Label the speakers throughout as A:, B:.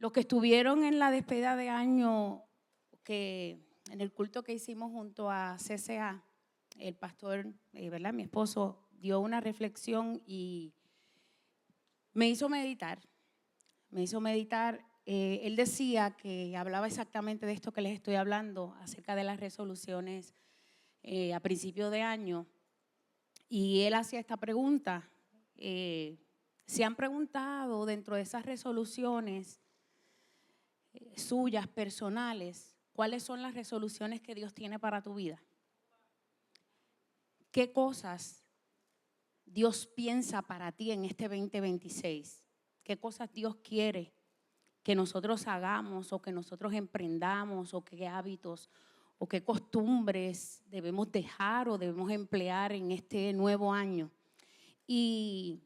A: Los que estuvieron en la despedida de año, en el culto que hicimos junto a CCA, el pastor, ¿verdad? Mi esposo dio una reflexión y me hizo meditar. Él decía que hablaba exactamente de esto que les estoy hablando, acerca de las resoluciones a principio de año. Y él hacía esta pregunta: ¿se han preguntado dentro de esas resoluciones suyas, personales, cuáles son las resoluciones que Dios tiene para tu vida? ¿Qué cosas Dios piensa para ti en este 2026? ¿Qué cosas Dios quiere que nosotros hagamos o que nosotros emprendamos, o qué hábitos o qué costumbres debemos dejar o debemos emplear en este nuevo año? Y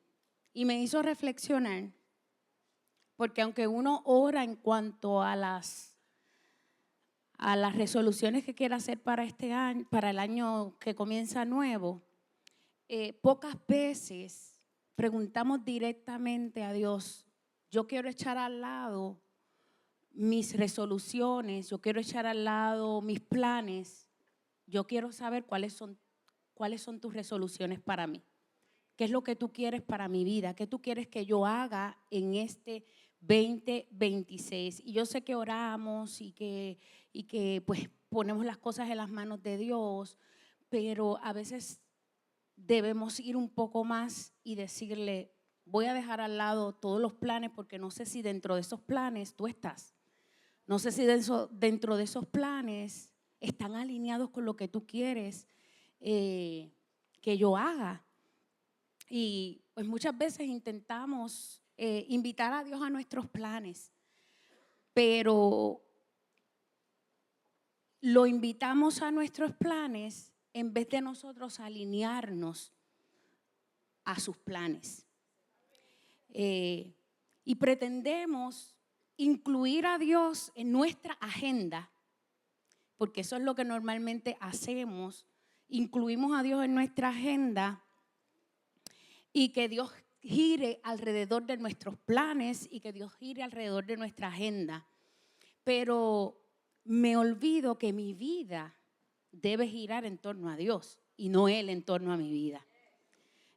A: me hizo reflexionar, porque aunque uno ora en cuanto a las resoluciones que quiere hacer para este año, para el año que comienza nuevo, pocas veces preguntamos directamente a Dios: yo quiero echar al lado mis resoluciones, yo quiero echar al lado mis planes, yo quiero saber cuáles son tus resoluciones para mí. ¿Qué es lo que tú quieres para mi vida? ¿Qué tú quieres que yo haga en este 2026? Y yo sé que oramos y que pues ponemos las cosas en las manos de Dios, pero a veces debemos ir un poco más y decirle: voy a dejar al lado todos los planes, porque no sé si dentro de esos planes tú estás. No sé si dentro de esos planes están alineados con lo que tú quieres que yo haga. Y pues muchas veces intentamos invitar a Dios a nuestros planes, pero lo invitamos a nuestros planes en vez de nosotros alinearnos a sus planes. Y pretendemos incluir a Dios en nuestra agenda, porque eso es lo que normalmente hacemos. Incluimos a Dios en nuestra agenda y que Dios gire alrededor de nuestros planes y que Dios gire alrededor de nuestra agenda. Pero me olvido que mi vida debe girar en torno a Dios y no Él en torno a mi vida.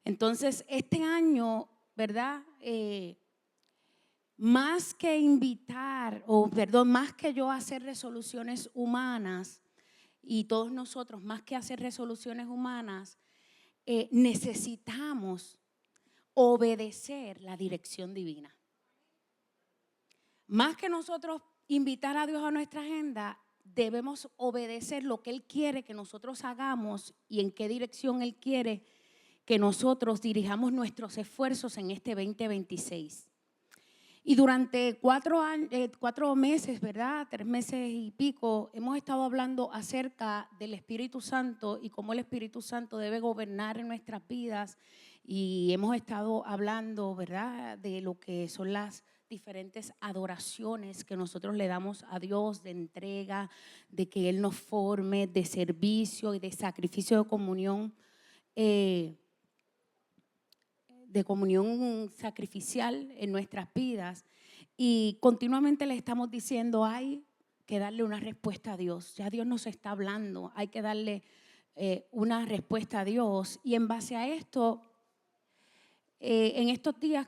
A: Entonces, este año, ¿verdad? Más que más que yo hacer resoluciones humanas, y todos nosotros, más que hacer resoluciones humanas, necesitamos obedecer la dirección divina. Más que nosotros invitar a Dios a nuestra agenda, debemos obedecer lo que Él quiere que nosotros hagamos y en qué dirección Él quiere que nosotros dirijamos nuestros esfuerzos en este 2026. Y durante 4 meses, ¿verdad? 3 meses y pico, hemos estado hablando acerca del Espíritu Santo y cómo el Espíritu Santo debe gobernar en nuestras vidas. Y hemos estado hablando, ¿verdad?, de lo que son las diferentes adoraciones que nosotros le damos a Dios, de entrega, de que Él nos forme, de servicio y de sacrificio de comunión sacrificial en nuestras vidas. Y continuamente le estamos diciendo: hay que darle una respuesta a Dios. Ya Dios nos está hablando, hay que darle una respuesta a Dios. Y en base a esto, en estos días,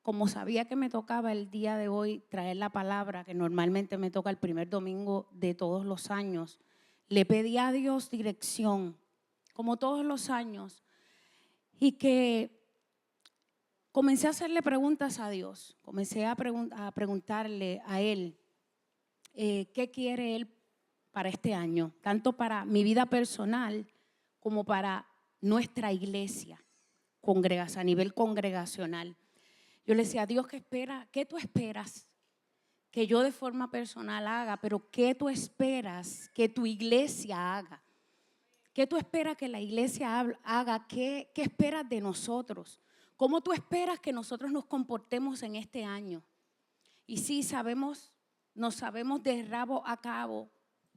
A: como sabía que me tocaba el día de hoy traer la palabra, que normalmente me toca el primer domingo de todos los años, le pedí a Dios dirección, como todos los años, y que comencé a hacerle preguntas a Dios. Comencé a preguntarle a Él qué quiere Él para este año, tanto para mi vida personal como para nuestra iglesia, a nivel congregacional. Yo le decía: Dios, ¿qué tú esperas que yo de forma personal haga? Pero ¿qué tú esperas que tu iglesia haga? ¿Qué tú esperas que la iglesia haga? ¿Qué esperas de nosotros? ¿Cómo tú esperas que nosotros nos comportemos en este año? Y sí, nos sabemos de rabo a cabo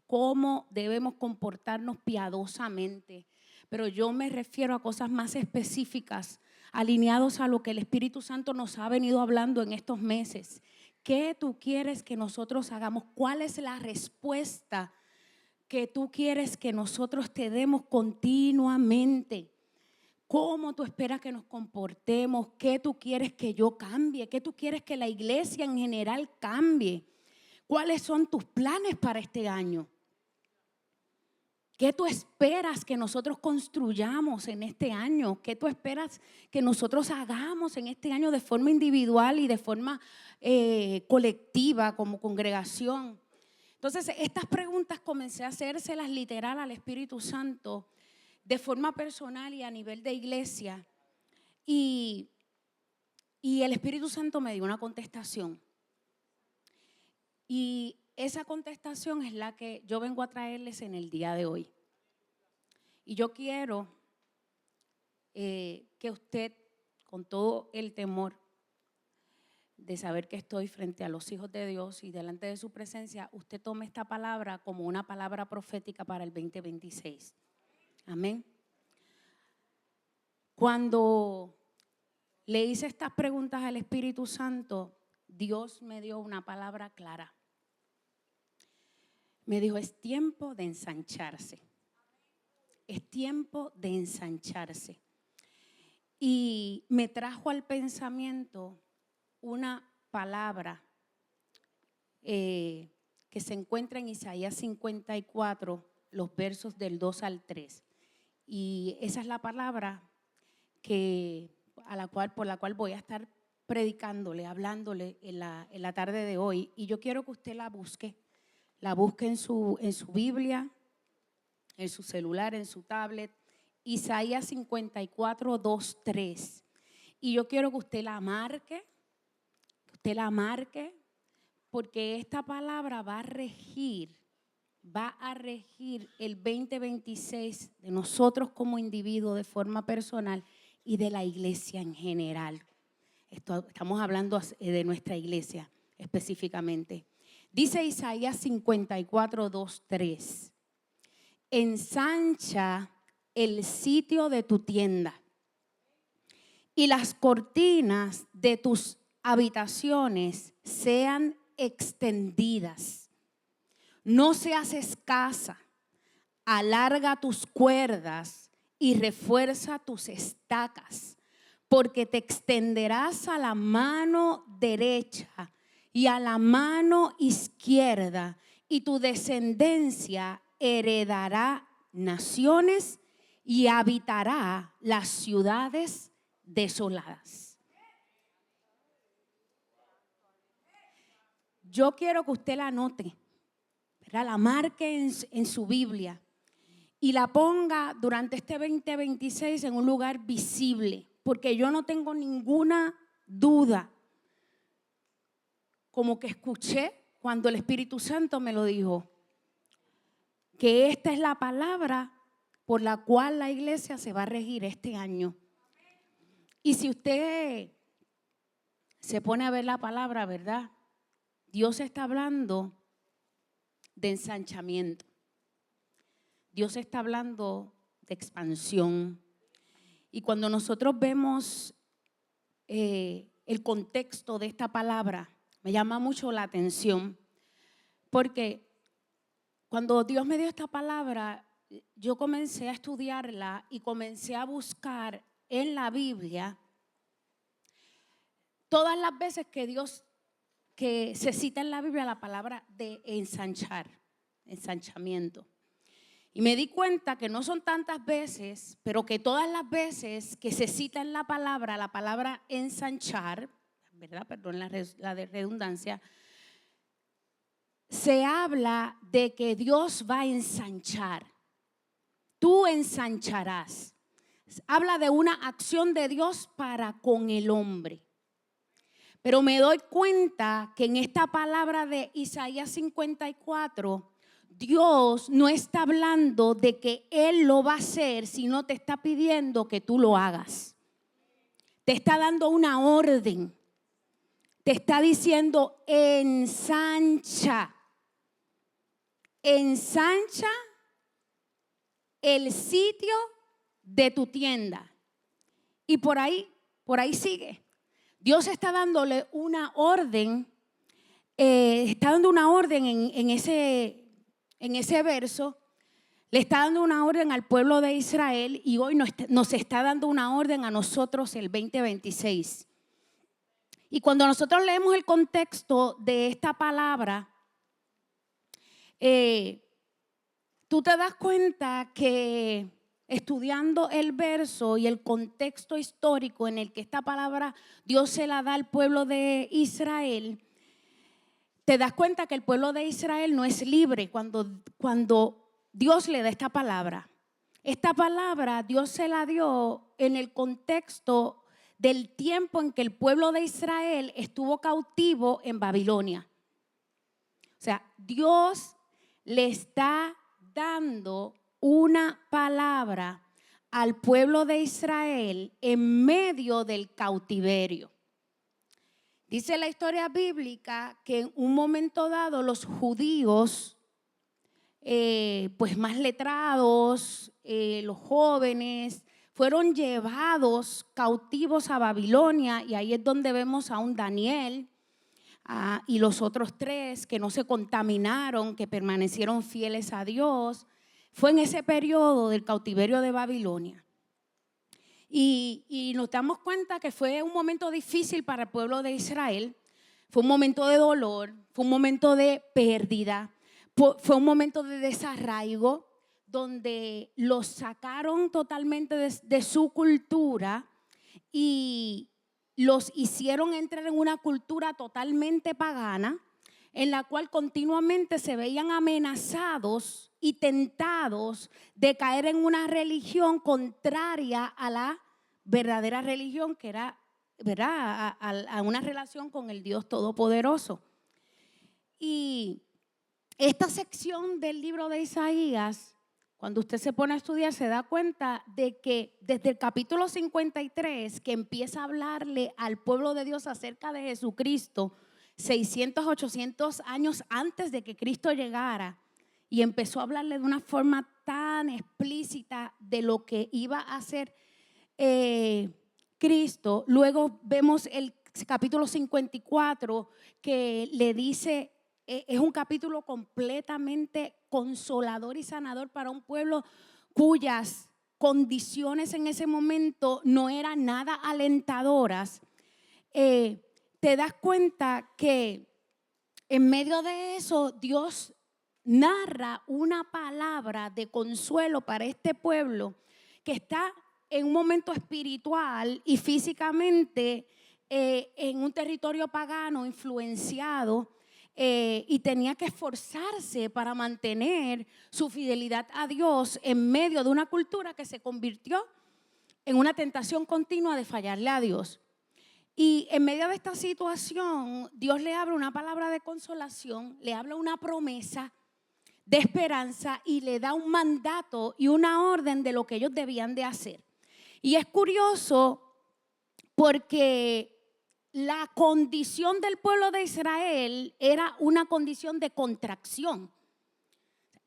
A: cómo debemos comportarnos piadosamente, pero yo me refiero a cosas más específicas, alineados a lo que el Espíritu Santo nos ha venido hablando en estos meses. ¿Qué tú quieres que nosotros hagamos? ¿Cuál es la respuesta que tú quieres que nosotros te demos continuamente? ¿Cómo tú esperas que nos comportemos? ¿Qué tú quieres que yo cambie? ¿Qué tú quieres que la iglesia en general cambie? ¿Cuáles son tus planes para este año? ¿Qué tú esperas que nosotros construyamos en este año? ¿Qué tú esperas que nosotros hagamos en este año de forma individual y de forma colectiva como congregación? Entonces, estas preguntas comencé a hacérselas literal al Espíritu Santo de forma personal y a nivel de iglesia. Y el Espíritu Santo me dio una contestación. Y esa contestación es la que yo vengo a traerles en el día de hoy. Y yo quiero que usted, con todo el temor de saber que estoy frente a los hijos de Dios y delante de su presencia, usted tome esta palabra como una palabra profética para el 2026. Amén. Cuando le hice estas preguntas al Espíritu Santo, Dios me dio una palabra clara. Me dijo, es tiempo de ensancharse. Es tiempo de ensancharse. Y me trajo al pensamiento una palabra que se encuentra en Isaías 54, los versos del 2 al 3. Y esa es la palabra por la cual voy a estar predicándole, hablándole en la tarde de hoy. Y yo quiero que usted la busque en su Biblia, en su celular, en su tablet. Isaías 54, 2, 3. Y yo quiero que usted la marque, porque esta palabra va a regir el 2026 de nosotros como individuos de forma personal y de la iglesia en general. Estamos hablando de nuestra iglesia específicamente. Dice Isaías 54, 2, 3. Ensancha el sitio de tu tienda y las cortinas de tus habitaciones sean extendidas. No seas escasa, alarga tus cuerdas y refuerza tus estacas, porque te extenderás a la mano derecha y a la mano izquierda, y tu descendencia heredará naciones y habitará las ciudades desoladas. Yo quiero que usted la anote, ¿verdad? La marque en su Biblia y la ponga durante este 2026 en un lugar visible, porque yo no tengo ninguna duda, como que escuché cuando el Espíritu Santo me lo dijo, que esta es la palabra por la cual la iglesia se va a regir este año. Y si usted se pone a ver la palabra, ¿verdad? Dios está hablando de ensanchamiento. Dios está hablando de expansión. Y cuando nosotros vemos el contexto de esta palabra, me llama mucho la atención, porque cuando Dios me dio esta palabra, yo comencé a estudiarla y comencé a buscar en la Biblia todas las veces que se cita en la Biblia la palabra de ensanchar, ensanchamiento. Y me di cuenta que no son tantas veces, pero que todas las veces que se cita en la palabra ensanchar, ¿verdad? Perdón la de redundancia, se habla de que Dios va a ensanchar. Tú ensancharás. Habla de una acción de Dios para con el hombre. Pero me doy cuenta que en esta palabra de Isaías 54, Dios no está hablando de que Él lo va a hacer, sino te está pidiendo que tú lo hagas. Te está dando una orden. Te está diciendo ensancha. Ensancha el sitio de tu tienda. Y por ahí sigue. Dios está dándole una orden está dando una orden en ese verso. Le está dando una orden al pueblo de Israel y hoy nos está dando una orden a nosotros el 2026. Y cuando nosotros leemos el contexto de esta palabra, tú te das cuenta que estudiando el verso y el contexto histórico en el que esta palabra Dios se la da al pueblo de Israel, te das cuenta que el pueblo de Israel no es libre cuando Dios le da esta palabra. Esta palabra Dios se la dio en el contexto del tiempo en que el pueblo de Israel estuvo cautivo en Babilonia. O sea, Dios le está dando una palabra al pueblo de Israel en medio del cautiverio. Dice la historia bíblica que en un momento dado los judíos, pues más letrados, los jóvenes, fueron llevados cautivos a Babilonia, y ahí es donde vemos a un Daniel y los otros 3 que no se contaminaron, que permanecieron fieles a Dios. Fue en ese periodo del cautiverio de Babilonia. Y nos damos cuenta que fue un momento difícil para el pueblo de Israel. Fue un momento de dolor, fue un momento de pérdida, fue un momento de desarraigo, donde los sacaron totalmente de su cultura y los hicieron entrar en una cultura totalmente pagana, en la cual continuamente se veían amenazados y tentados de caer en una religión contraria a la verdadera religión, que era, ¿verdad?, a una relación con el Dios Todopoderoso. Y esta sección del libro de Isaías, cuando usted se pone a estudiar, se da cuenta de que desde el capítulo 53, que empieza a hablarle al pueblo de Dios acerca de Jesucristo, 600, 800 años antes de que Cristo llegara, y empezó a hablarle de una forma tan explícita de lo que iba a hacer Cristo. Luego vemos el capítulo 54 que le dice, es un capítulo completamente consolador y sanador para un pueblo cuyas condiciones en ese momento no eran nada alentadoras. Te das cuenta que en medio de eso Dios narra una palabra de consuelo para este pueblo que está en un momento espiritual y físicamente en un territorio pagano influenciado, y tenía que esforzarse para mantener su fidelidad a Dios en medio de una cultura que se convirtió en una tentación continua de fallarle a Dios. Y en medio de esta situación, Dios le habla una palabra de consolación, le habla una promesa de esperanza y le da un mandato y una orden de lo que ellos debían de hacer. Y es curioso porque la condición del pueblo de Israel era una condición de contracción,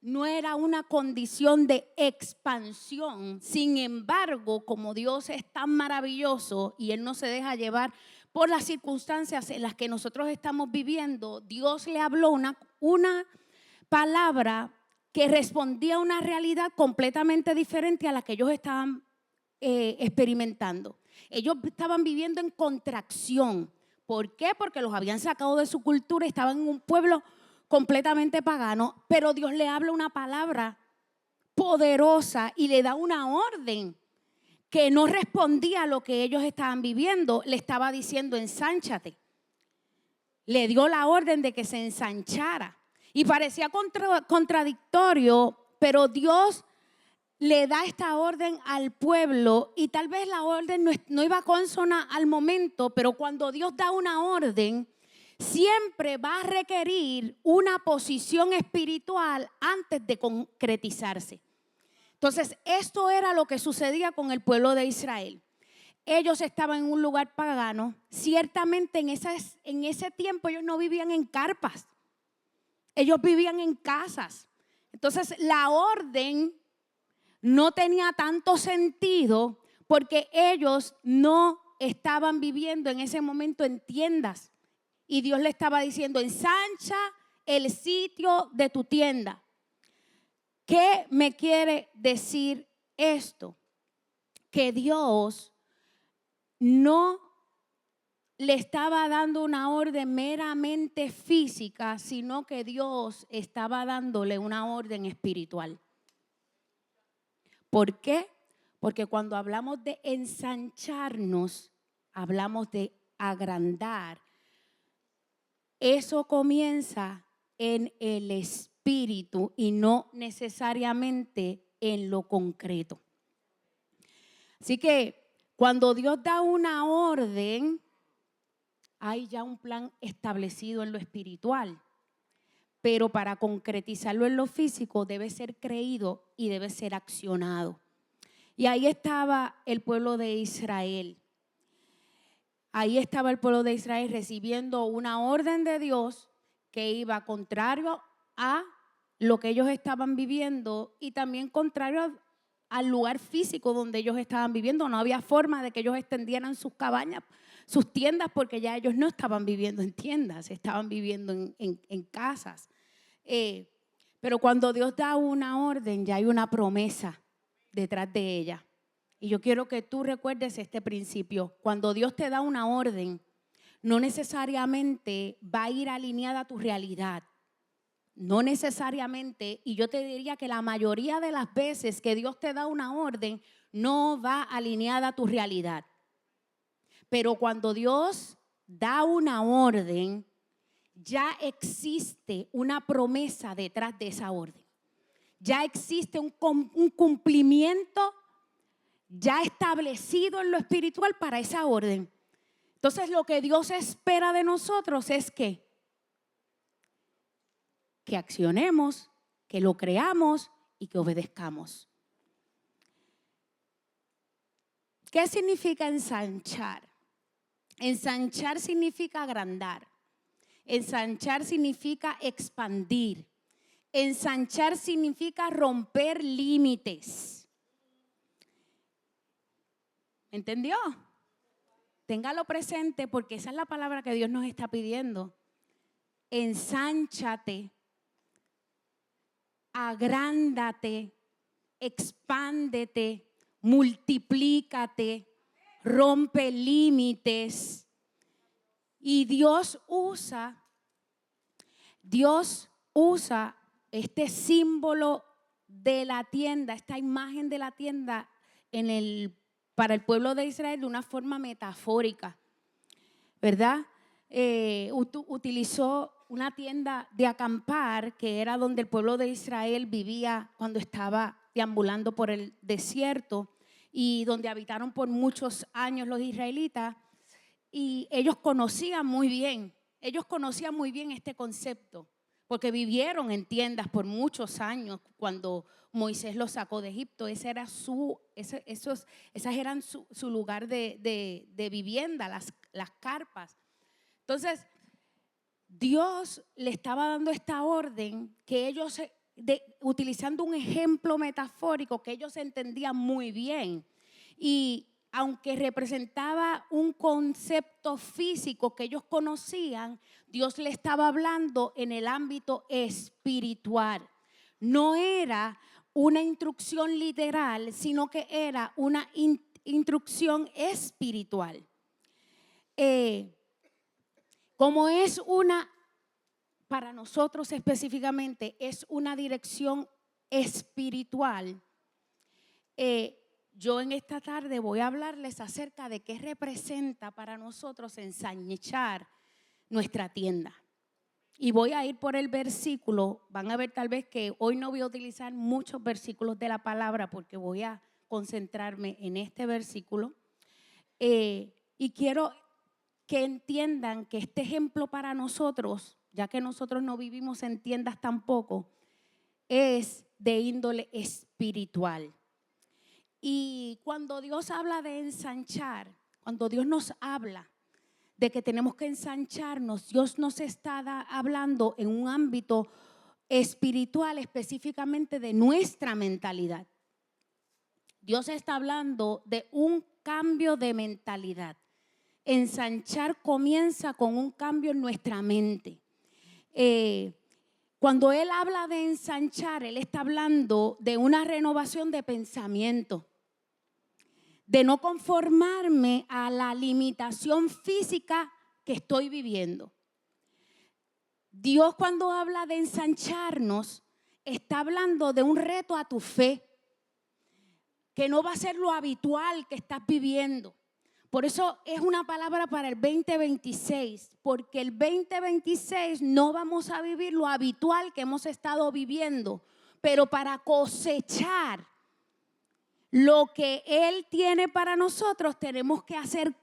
A: no era una condición de expansión. Sin embargo, como Dios es tan maravilloso y Él no se deja llevar por las circunstancias en las que nosotros estamos viviendo, Dios le habló una palabra que respondía a una realidad completamente diferente a la que ellos estaban experimentando. Ellos estaban viviendo en contracción. ¿Por qué? Porque los habían sacado de su cultura y estaban en un pueblo completamente pagano, pero Dios le habla una palabra poderosa y le da una orden que no respondía a lo que ellos estaban viviendo. Le estaba diciendo: ensánchate. Le dio la orden de que se ensanchara. Y parecía contradictorio, pero Dios le da esta orden al pueblo, y tal vez la orden no iba consona al momento, pero cuando Dios da una orden, siempre va a requerir una posición espiritual antes de concretizarse. Entonces, esto era lo que sucedía con el pueblo de Israel. Ellos estaban en un lugar pagano. Ciertamente en ese tiempo ellos no vivían en carpas. Ellos vivían en casas. Entonces, la orden no tenía tanto sentido porque ellos no estaban viviendo en ese momento en tiendas y Dios le estaba diciendo, ensancha el sitio de tu tienda. ¿Qué me quiere decir esto? Que Dios no le estaba dando una orden meramente física, sino que Dios estaba dándole una orden espiritual. ¿Por qué? Porque cuando hablamos de ensancharnos, hablamos de agrandar. Eso comienza en el espíritu y no necesariamente en lo concreto. Así que cuando Dios da una orden, hay ya un plan establecido en lo espiritual, pero para concretizarlo en lo físico debe ser creído y debe ser accionado. Y ahí estaba el pueblo de Israel. Ahí estaba el pueblo de Israel recibiendo una orden de Dios que iba contrario a lo que ellos estaban viviendo y también contrario al lugar físico donde ellos estaban viviendo. No había forma de que ellos extendieran sus cabañas, sus tiendas, porque ya ellos no estaban viviendo en tiendas, estaban viviendo en casas. Pero cuando Dios da una orden, ya hay una promesa detrás de ella. Y yo quiero que tú recuerdes este principio. Cuando Dios te da una orden, no necesariamente va a ir alineada a tu realidad. No necesariamente, y yo te diría que la mayoría de las veces que Dios te da una orden, no va alineada a tu realidad. Pero cuando Dios da una orden, ya existe una promesa detrás de esa orden. Ya existe un cumplimiento ya establecido en lo espiritual para esa orden. Entonces lo que Dios espera de nosotros es que accionemos, que lo creamos y que obedezcamos. ¿Qué significa ensanchar? Ensanchar significa agrandar. Ensanchar significa expandir. Ensanchar significa romper límites. ¿Entendió? Téngalo presente porque esa es la palabra que Dios nos está pidiendo. Ensánchate, agrándate, expándete, multiplícate, rompe límites. Y Dios usa este símbolo de la tienda, esta imagen de la tienda para el pueblo de Israel de una forma metafórica, ¿verdad? Utilizó una tienda de acampar que era donde el pueblo de Israel vivía cuando estaba deambulando por el desierto y donde habitaron por muchos años los israelitas, y ellos conocían muy bien este concepto porque vivieron en tiendas por muchos años cuando Moisés los sacó de Egipto. Ese era esas eran su lugar de vivienda, las carpas. Entonces, Dios le estaba dando esta orden que ellos, utilizando un ejemplo metafórico que ellos entendían muy bien. Y aunque representaba un concepto físico que ellos conocían, Dios le estaba hablando en el ámbito espiritual. No era una instrucción literal, sino que era una instrucción espiritual. Como es para nosotros específicamente, es una dirección espiritual. Yo en esta tarde voy a hablarles acerca de qué representa para nosotros ensanchar nuestra tienda. Y voy a ir por el versículo. Van a ver tal vez que hoy no voy a utilizar muchos versículos de la palabra porque voy a concentrarme en este versículo. Y quiero que entiendan que este ejemplo para nosotros, ya que nosotros no vivimos en tiendas tampoco, es de índole espiritual. Y cuando Dios habla de ensanchar, cuando Dios nos habla de que tenemos que ensancharnos, Dios nos está hablando en un ámbito espiritual, específicamente de nuestra mentalidad. Dios está hablando de un cambio de mentalidad. ensanchar comienza con un cambio en nuestra mente. Cuando él habla de ensanchar, él está hablando de una renovación de pensamiento, de no conformarme a la limitación física que estoy viviendo. Dios, cuando habla de ensancharnos, está hablando de un reto a tu fe, que no va a ser lo habitual que estás viviendo. Por eso es una palabra para el 2026, porque el 2026 no vamos a vivir lo habitual que hemos estado viviendo, pero para cosechar lo que Él tiene para nosotros tenemos que hacer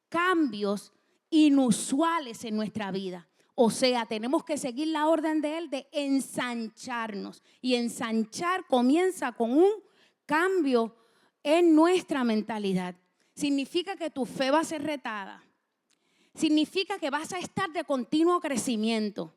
A: cambios inusuales en nuestra vida. O sea, tenemos que seguir la orden de Él de ensancharnos. Y ensanchar comienza con un cambio en nuestra mentalidad. Significa que tu fe va a ser retada. Significa que vas a estar de continuo crecimiento.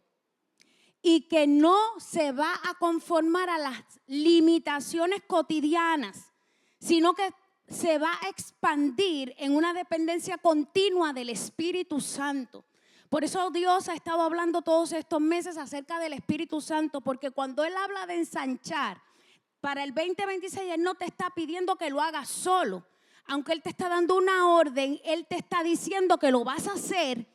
A: Y que no se va a conformar a las limitaciones cotidianas, sino que se va a expandir en una dependencia continua del Espíritu Santo. Por eso Dios ha estado hablando todos estos meses acerca del Espíritu Santo, porque cuando Él habla de ensanchar, para el 2026 Él no te está pidiendo que lo hagas solo. Aunque Él te está dando una orden, Él te está diciendo que lo vas a hacer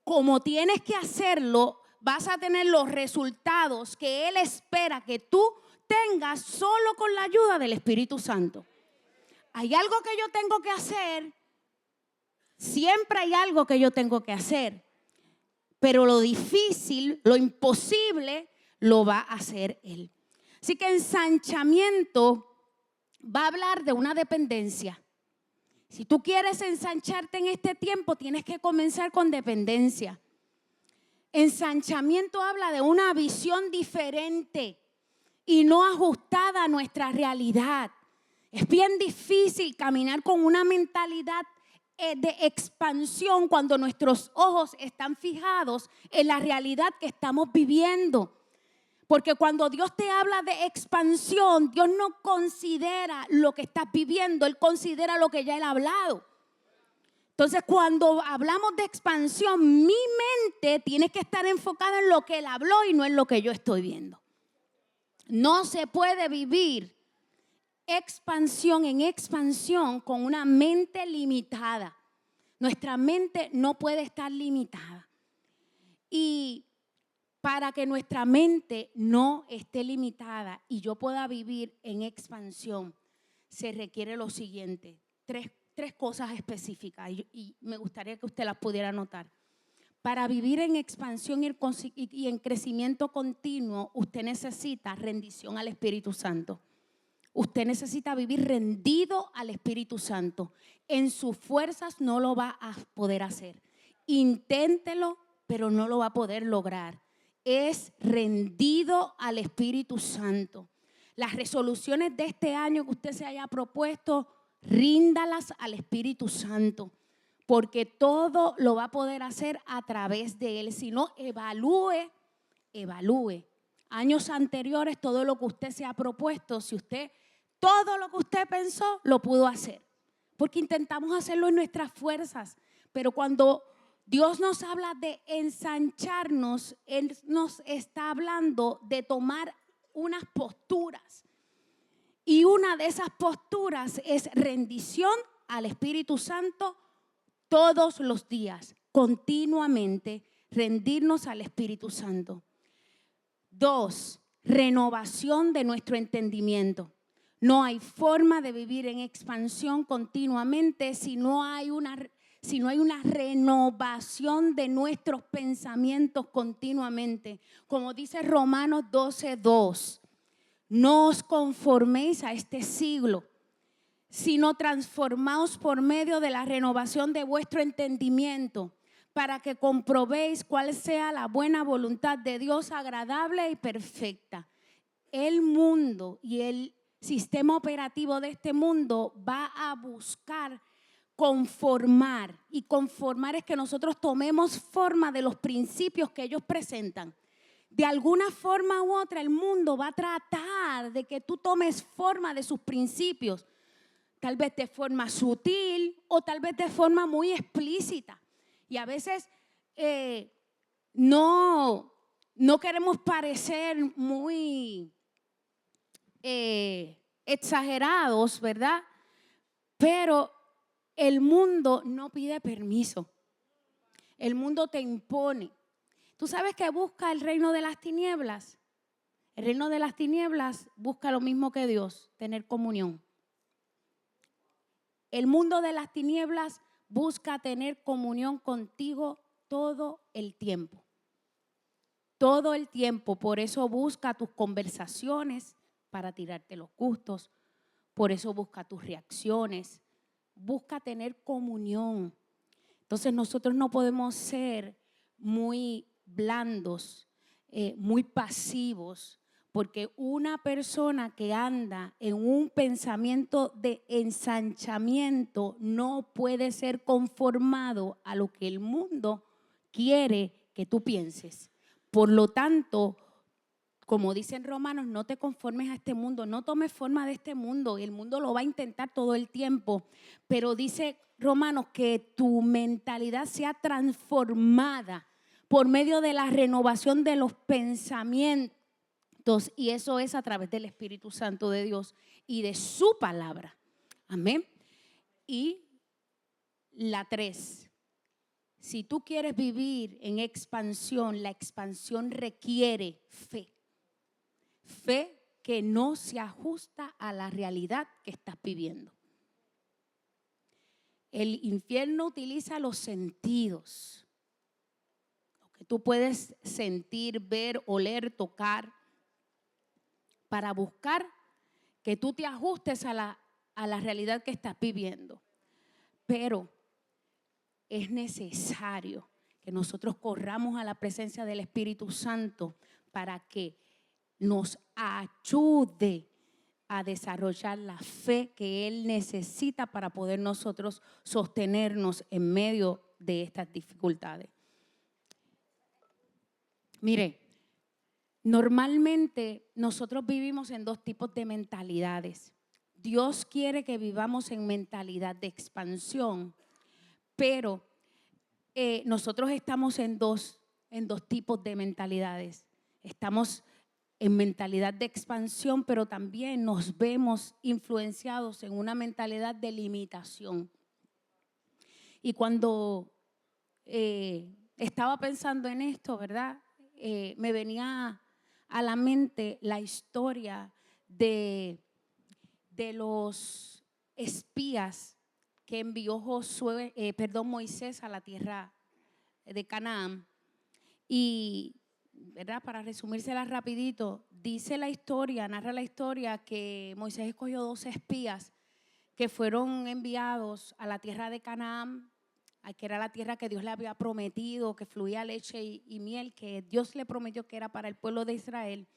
A: como tienes que hacerlo, vas a tener los resultados que Él espera que tú tengas solo con la ayuda del Espíritu Santo. Hay algo que yo tengo que hacer, siempre hay algo que yo tengo que hacer, pero lo difícil, lo imposible, lo va a hacer Él. Así que ensanchamiento va a hablar de una dependencia. Si tú quieres ensancharte en este tiempo, tienes que comenzar con dependencia. Ensanchamiento habla de una visión diferente y no ajustada a nuestra realidad. Es bien difícil caminar con una mentalidad de expansión cuando nuestros ojos están fijados en la realidad que estamos viviendo. Porque cuando Dios te habla de expansión, Dios no considera lo que estás viviendo, Él considera lo que ya Él ha hablado. Entonces, cuando hablamos de expansión, mi mente tiene que estar enfocada en lo que Él habló y no en lo que yo estoy viendo. No se puede vivir expansión en expansión con una mente limitada. Nuestra mente no puede estar limitada. Y para que nuestra mente no esté limitada y yo pueda vivir en expansión, se requiere lo siguiente, tres cosas específicas y me gustaría que usted las pudiera anotar. Para vivir en expansión y en crecimiento continuo, usted necesita rendición al Espíritu Santo. Usted necesita vivir rendido al Espíritu Santo. En sus fuerzas no lo va a poder hacer. Inténtelo, pero no lo va a poder lograr. Es rendido al Espíritu Santo. Las resoluciones de este año que usted se haya propuesto, ríndalas al Espíritu Santo, porque todo lo va a poder hacer a través de Él. Si no, evalúe años anteriores, todo lo que usted se ha propuesto, todo lo que usted pensó, lo pudo hacer. Porque intentamos hacerlo en nuestras fuerzas, pero cuando Dios nos habla de ensancharnos, Él nos está hablando de tomar unas posturas. Y una de esas posturas es rendición al Espíritu Santo todos los días, continuamente rendirnos al Espíritu Santo. 2, renovación de nuestro entendimiento. No hay forma de vivir en expansión continuamente si no hay una renovación de nuestros pensamientos continuamente. Como dice Romanos 12:2, no os conforméis a este siglo, sino transformaos por medio de la renovación de vuestro entendimiento, para que comprobéis cuál sea la buena voluntad de Dios, agradable y perfecta. El mundo y el sistema operativo de este mundo va a buscar conformar, y conformar es que nosotros tomemos forma de los principios que ellos presentan. De alguna forma u otra el mundo va a tratar de que tú tomes forma de sus principios. tal vez de forma sutil o tal vez de forma muy explícita. Y a veces no queremos parecer muy exagerados, ¿verdad? Pero el mundo no pide permiso. El mundo te impone. ¿Tú sabes que busca el reino de las tinieblas? El reino de las tinieblas busca lo mismo que Dios, tener comunión. El mundo de las tinieblas busca tener comunión contigo todo el tiempo. Todo el tiempo. Por eso busca tus conversaciones para tirarte los gustos. Por eso busca tus reacciones. Busca tener comunión. Entonces nosotros no podemos ser muy blandos, muy pasivos, porque una persona que anda en un pensamiento de ensanchamiento no puede ser conformado a lo que el mundo quiere que tú pienses. Por lo tanto, como dicen Romanos, no te conformes a este mundo, no tomes forma de este mundo. El mundo lo va a intentar todo el tiempo, pero dice Romanos que tu mentalidad sea transformada por medio de la renovación de los pensamientos. Y eso es a través del Espíritu Santo de Dios y de su palabra. Amén. Y la 3. Si tú quieres vivir en expansión, la expansión requiere fe. Fe que no se ajusta a la realidad que estás viviendo. El infierno utiliza los sentidos. Lo que tú puedes sentir, ver, oler, tocar, para buscar que tú te ajustes a la realidad que estás viviendo. Pero es necesario que nosotros corramos a la presencia del Espíritu Santo para que nos ayude a desarrollar la fe que Él necesita para poder nosotros sostenernos en medio de estas dificultades. Mire, normalmente nosotros vivimos en 2 tipos de mentalidades. Dios quiere que vivamos en mentalidad de expansión, pero nosotros estamos en dos tipos de mentalidades. Estamos en mentalidad de expansión, pero también nos vemos influenciados en una mentalidad de limitación. Y cuando estaba pensando en esto, ¿verdad? Me venía a la mente la historia de los espías que envió Moisés a la tierra de Canaán. Y, ¿verdad? Para resumírsela rapidito, narra la historia que Moisés escogió 2 espías que fueron enviados a la tierra de Canaán, que era la tierra que Dios le había prometido, que fluía leche y miel, que Dios le prometió que era para el pueblo de Israel.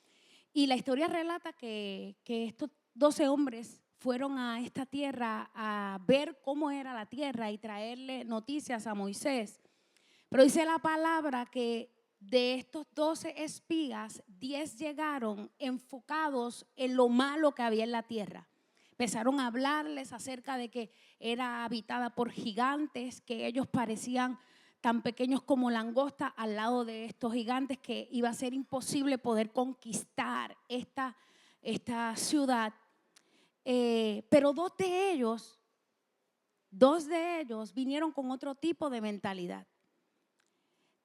A: Y la historia relata que estos 12 hombres fueron a esta tierra a ver cómo era la tierra y traerle noticias a Moisés. Pero dice la palabra que de estos 12 espías, 10 llegaron enfocados en lo malo que había en la tierra. Empezaron a hablarles acerca de que era habitada por gigantes, que ellos parecían tan pequeños como langostas al lado de estos gigantes, que iba a ser imposible poder conquistar esta ciudad. Pero dos de ellos vinieron con otro tipo de mentalidad.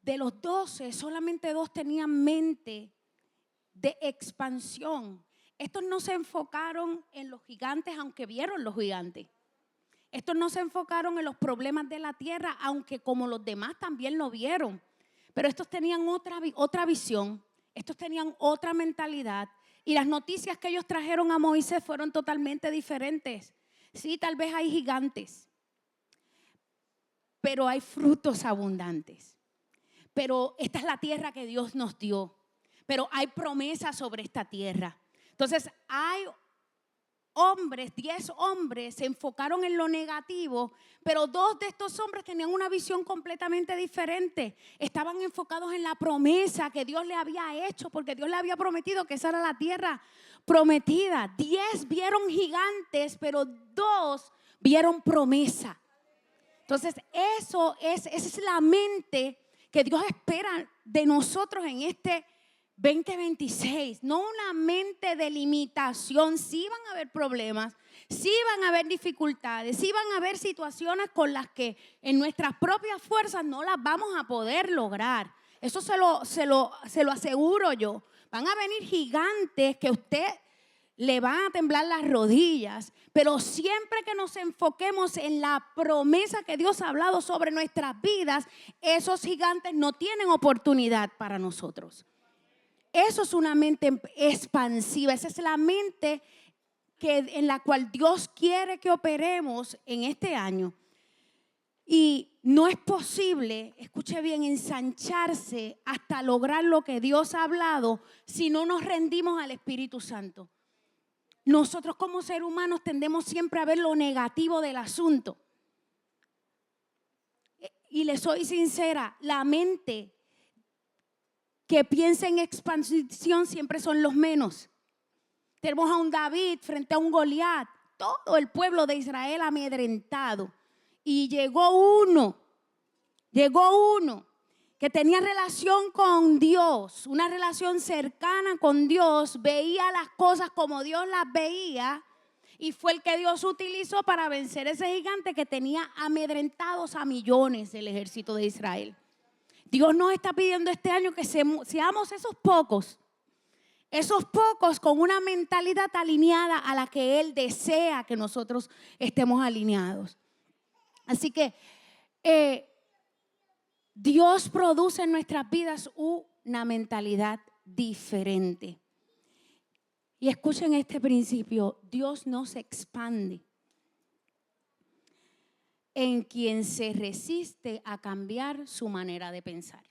A: De los 12, solamente 2 tenían mente de expansión. Estos no se enfocaron en los gigantes, aunque vieron los gigantes. Estos no se enfocaron en los problemas de la tierra, aunque como los demás también lo vieron. Pero estos tenían otra visión, estos tenían otra mentalidad. Y las noticias que ellos trajeron a Moisés fueron totalmente diferentes. Sí, tal vez hay gigantes, pero hay frutos abundantes. Pero esta es la tierra que Dios nos dio. Pero hay promesas sobre esta tierra. Entonces hay hombres, 10 hombres, se enfocaron en lo negativo, pero 2 de estos hombres tenían una visión completamente diferente. Estaban enfocados en la promesa que Dios le había hecho, porque Dios le había prometido que esa era la tierra prometida. 10 vieron gigantes, pero 2 vieron promesa. Entonces, esa es la mente que Dios espera de nosotros en este 2026, no una mente de limitación. Sí van a haber problemas, sí van a haber dificultades, sí van a haber situaciones con las que en nuestras propias fuerzas no las vamos a poder lograr. Eso se lo aseguro yo. Van a venir gigantes que usted le van a temblar las rodillas, pero siempre que nos enfoquemos en la promesa que Dios ha hablado sobre nuestras vidas, esos gigantes no tienen oportunidad para nosotros. Eso es una mente expansiva, esa es la mente en la cual Dios quiere que operemos en este año. Y no es posible, escuche bien, ensancharse hasta lograr lo que Dios ha hablado si no nos rendimos al Espíritu Santo. Nosotros como seres humanos tendemos siempre a ver lo negativo del asunto. Y le soy sincera, la mente que piensa en expansión siempre son los menos. Tenemos a un David frente a un Goliat, todo el pueblo de Israel amedrentado. Y llegó uno que tenía relación con Dios, una relación cercana con Dios, veía las cosas como Dios las veía y fue el que Dios utilizó para vencer ese gigante que tenía amedrentados a millones del ejército de Israel. Dios nos está pidiendo este año que seamos esos pocos con una mentalidad alineada a la que Él desea que nosotros estemos alineados. Así que Dios produce en nuestras vidas una mentalidad diferente. Y escuchen este principio, Dios no se expande en quien se resiste a cambiar su manera de pensar.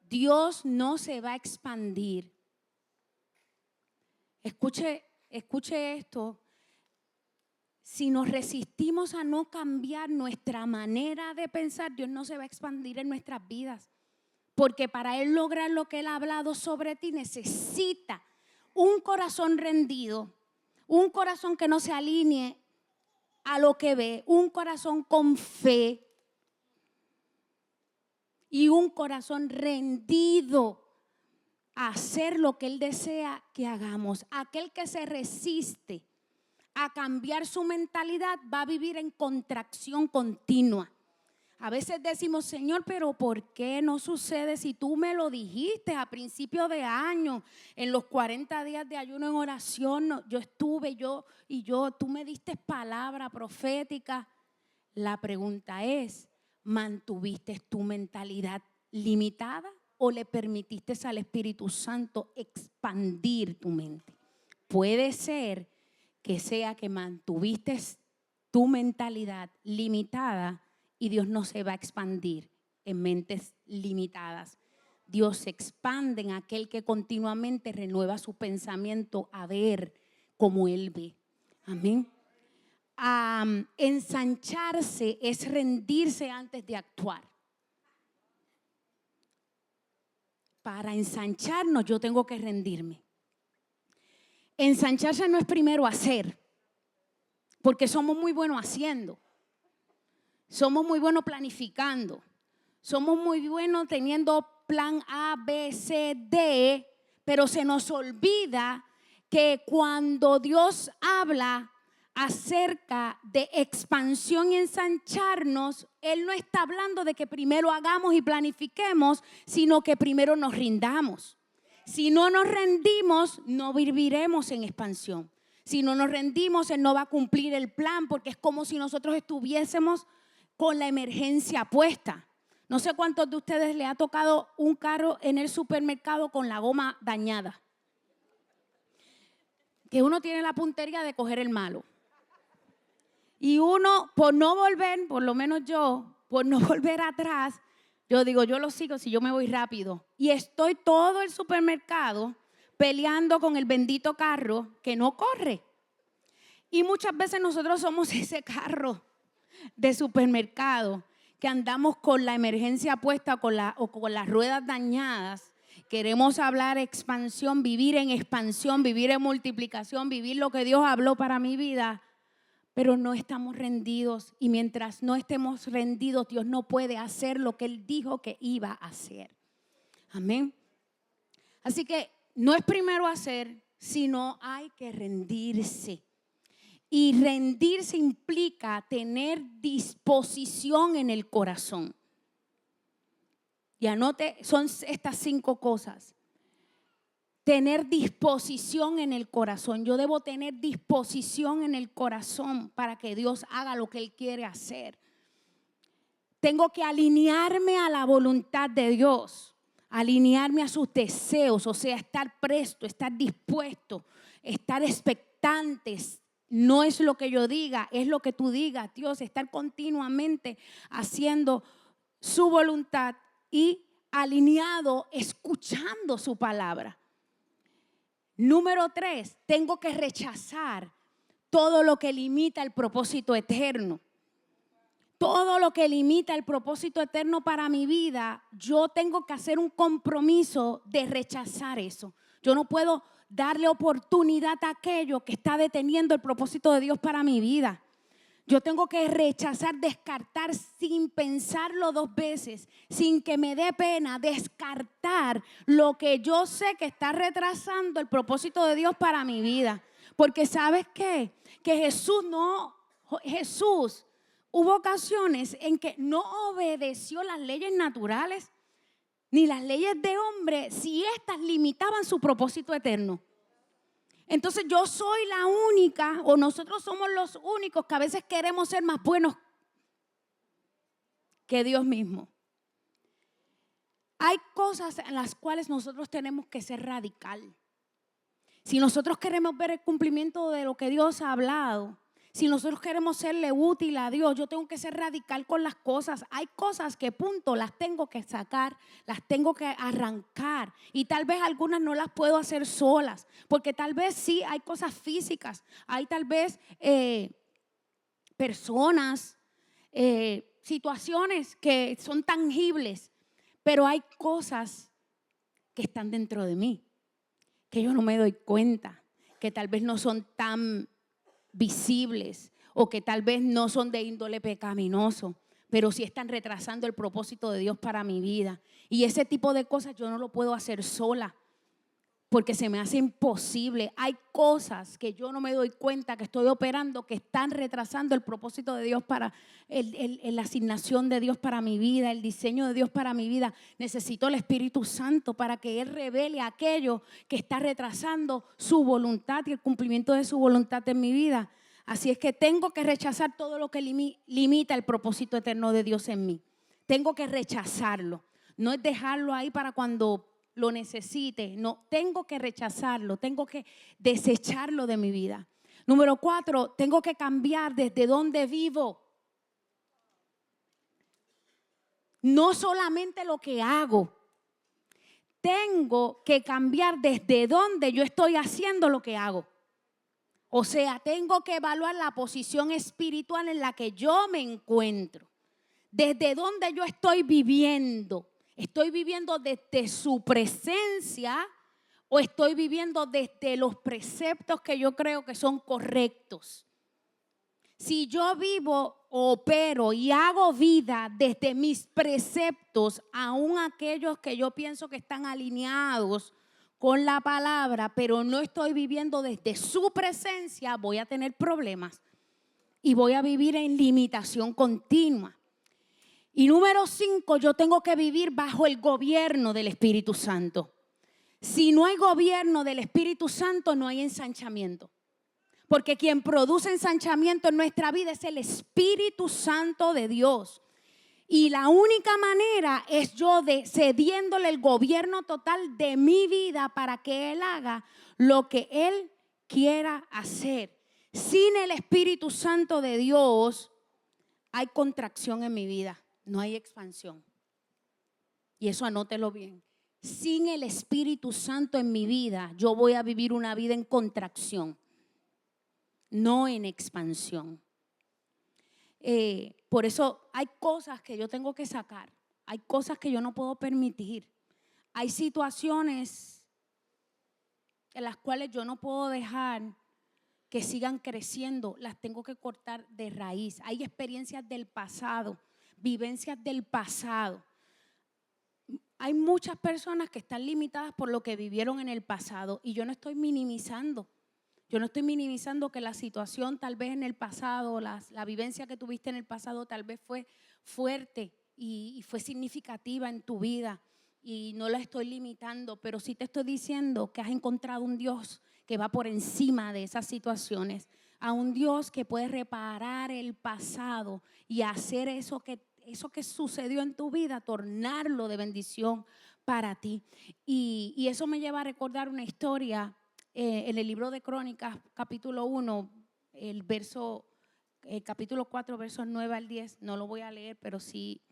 A: Dios no se va a expandir. Escuche esto. Si nos resistimos a no cambiar nuestra manera de pensar, Dios no se va a expandir en nuestras vidas. Porque para Él lograr lo que Él ha hablado sobre ti, necesita un corazón rendido, un corazón que no se alinee a lo que ve, un corazón con fe y un corazón rendido a hacer lo que Él desea que hagamos. Aquel que se resiste a cambiar su mentalidad va a vivir en contracción continua. A veces decimos, Señor, pero ¿por qué no sucede si tú me lo dijiste a principio de año? En los 40 días de ayuno en oración, yo estuve, tú me diste palabra profética. La pregunta es, ¿mantuviste tu mentalidad limitada o le permitiste al Espíritu Santo expandir tu mente? Puede ser que sea que mantuviste tu mentalidad limitada y Dios no se va a expandir en mentes limitadas. Dios se expande en aquel que continuamente renueva su pensamiento a ver como Él ve. Amén. Ensancharse es rendirse antes de actuar. Para ensancharnos yo tengo que rendirme. Ensancharse no es primero hacer, porque somos muy buenos haciendo. Somos muy buenos planificando. Somos muy buenos teniendo plan A, B, C, D, pero se nos olvida que cuando Dios habla acerca de expansión y ensancharnos, Él no está hablando de que primero hagamos y planifiquemos, sino que primero nos rindamos. Si no nos rendimos, no viviremos en expansión. Si no nos rendimos, Él no va a cumplir el plan, porque es como si nosotros estuviésemos con la emergencia puesta. No sé cuántos de ustedes le ha tocado un carro en el supermercado con la goma dañada. Que uno tiene la puntería de coger el malo. Y uno, por no volver, por lo menos yo, por no volver atrás, yo digo, yo lo sigo si yo me voy rápido. Y estoy todo el supermercado peleando con el bendito carro que no corre. Y muchas veces nosotros somos ese carro de supermercado que andamos con la emergencia puesta o con las ruedas dañadas. Queremos hablar expansión, vivir en expansión, vivir en multiplicación, vivir lo que Dios habló para mi vida, pero no estamos rendidos. Y mientras no estemos rendidos, Dios no puede hacer lo que Él dijo que iba a hacer. Amén. Así que no es primero hacer, sino hay que rendirse. Y rendirse implica tener disposición en el corazón. Y anote, son estas 5 cosas. Tener disposición en el corazón. Yo debo tener disposición en el corazón para que Dios haga lo que Él quiere hacer. Tengo que alinearme a la voluntad de Dios. Alinearme a sus deseos, o sea, estar presto, estar dispuesto, estar expectantes. No es lo que yo diga, es lo que tú digas, Dios. Estar continuamente haciendo su voluntad y alineado, escuchando su palabra. Número 3, tengo que rechazar todo lo que limita el propósito eterno. Todo lo que limita el propósito eterno para mi vida, yo tengo que hacer un compromiso de rechazar eso. Yo no puedo darle oportunidad a aquello que está deteniendo el propósito de Dios para mi vida. Yo tengo que rechazar, descartar sin pensarlo 2 veces, sin que me dé pena, descartar lo que yo sé que está retrasando el propósito de Dios para mi vida. Porque ¿sabes qué? Que Jesús hubo ocasiones en que no obedeció las leyes naturales ni las leyes de hombre si éstas limitaban su propósito eterno. Entonces yo soy la única, o nosotros somos los únicos que a veces queremos ser más buenos que Dios mismo. Hay cosas en las cuales nosotros tenemos que ser radical. Si nosotros queremos ver el cumplimiento de lo que Dios ha hablado, si nosotros queremos serle útil a Dios, yo tengo que ser radical con las cosas. Hay cosas que las tengo que sacar, las tengo que arrancar. Y tal vez algunas no las puedo hacer solas, porque tal vez sí hay cosas físicas, hay tal vez personas, situaciones que son tangibles, pero hay cosas que están dentro de mí, que yo no me doy cuenta, que tal vez no son tan visibles o que tal vez no son de índole pecaminoso, pero sí están retrasando el propósito de Dios para mi vida. Y ese tipo de cosas yo no lo puedo hacer sola porque se me hace imposible. Hay cosas que yo no me doy cuenta que estoy operando que están retrasando el propósito de Dios para la asignación de Dios para mi vida, el diseño de Dios para mi vida. Necesito el Espíritu Santo para que Él revele aquello que está retrasando su voluntad y el cumplimiento de su voluntad en mi vida. Así es que tengo que rechazar todo lo que limita el propósito eterno de Dios en mí. Tengo que rechazarlo. No es dejarlo ahí para cuando lo necesite. No, tengo que rechazarlo, tengo que desecharlo de mi vida. Número 4, tengo que cambiar desde donde vivo. No solamente lo que hago. Tengo que cambiar desde donde yo estoy haciendo lo que hago. O sea, tengo que evaluar la posición espiritual en la que yo me encuentro. Desde donde yo estoy viviendo. ¿Estoy viviendo desde su presencia o estoy viviendo desde los preceptos que yo creo que son correctos? Si yo vivo, opero y hago vida desde mis preceptos, aun aquellos que yo pienso que están alineados con la palabra, pero no estoy viviendo desde su presencia, voy a tener problemas y voy a vivir en limitación continua. Y número 5, yo tengo que vivir bajo el gobierno del Espíritu Santo. Si no hay gobierno del Espíritu Santo, no hay ensanchamiento. Porque quien produce ensanchamiento en nuestra vida es el Espíritu Santo de Dios. Y la única manera es yo cediéndole el gobierno total de mi vida para que Él haga lo que Él quiera hacer. Sin el Espíritu Santo de Dios hay contracción en mi vida. No hay expansión. Y eso anótelo bien. sin el Espíritu Santo en mi vida, yo voy a vivir una vida en contracción, no en expansión. Por eso hay cosas que yo tengo que sacar, hay cosas que yo no puedo permitir, hay situaciones en las cuales yo no puedo dejar que sigan creciendo, las tengo que cortar de raíz. Hay experiencias del pasado, vivencias del pasado. Hay muchas personas que están limitadas por lo que vivieron en el pasado y yo no estoy minimizando. Yo no estoy minimizando que la situación tal vez en el pasado, la vivencia que tuviste en el pasado tal vez fue fuerte y fue significativa en tu vida y no la estoy limitando, pero sí te estoy diciendo que has encontrado un Dios que va por encima de esas situaciones, a un Dios que puede reparar el pasado y hacer eso que sucedió en tu vida, tornarlo de bendición para ti. Y eso me lleva a recordar una historia en el libro de Crónicas, capítulo 1, capítulo 4, versos 9 al 10. No lo voy a leer, pero sí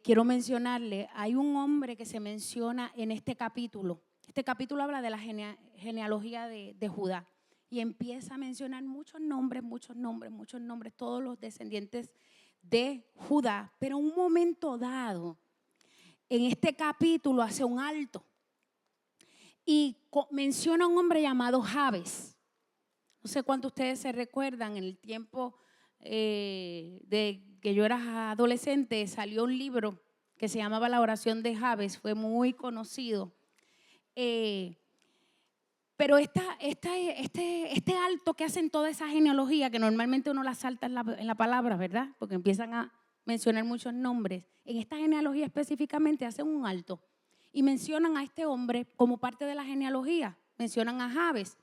A: quiero mencionarle. Hay un hombre que se menciona en este capítulo. Este capítulo habla de la genealogía de Judá y empieza a mencionar muchos nombres, todos los descendientes de Judá, pero en un momento dado, en este capítulo hace un alto y menciona a un hombre llamado Jabes. No sé cuántos de ustedes se recuerdan, en el tiempo de que yo era adolescente salió un libro que se llamaba La oración de Jabes, fue muy conocido. Pero este alto que hacen toda esa genealogía, que normalmente uno la salta en la palabra, ¿verdad? Porque empiezan a mencionar muchos nombres. En esta genealogía específicamente hacen un alto y mencionan a este hombre como parte de la genealogía. Mencionan a Jabes.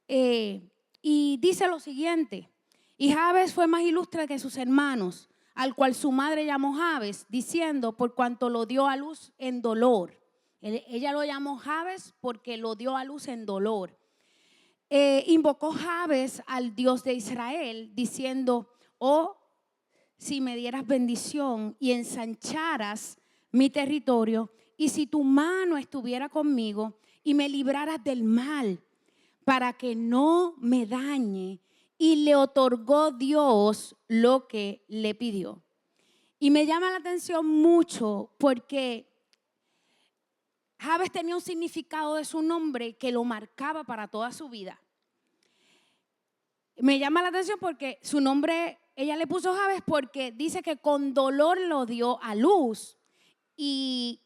A: Y dice lo siguiente: y Jabes fue más ilustre que sus hermanos, al cual su madre llamó Jabes, diciendo, por cuanto lo dio a luz en dolor. Ella lo llamó Jabes porque lo dio a luz en dolor. Invocó Jabes al Dios de Israel, diciendo, oh, si me dieras bendición y ensancharas mi territorio, y si tu mano estuviera conmigo y me libraras del mal, para que no me dañe. Y le otorgó Dios lo que le pidió. Y me llama la atención mucho porque Jabes tenía un significado de su nombre que lo marcaba para toda su vida. Me llama la atención porque su nombre, ella le puso Jabes porque dice que con dolor lo dio a luz. Y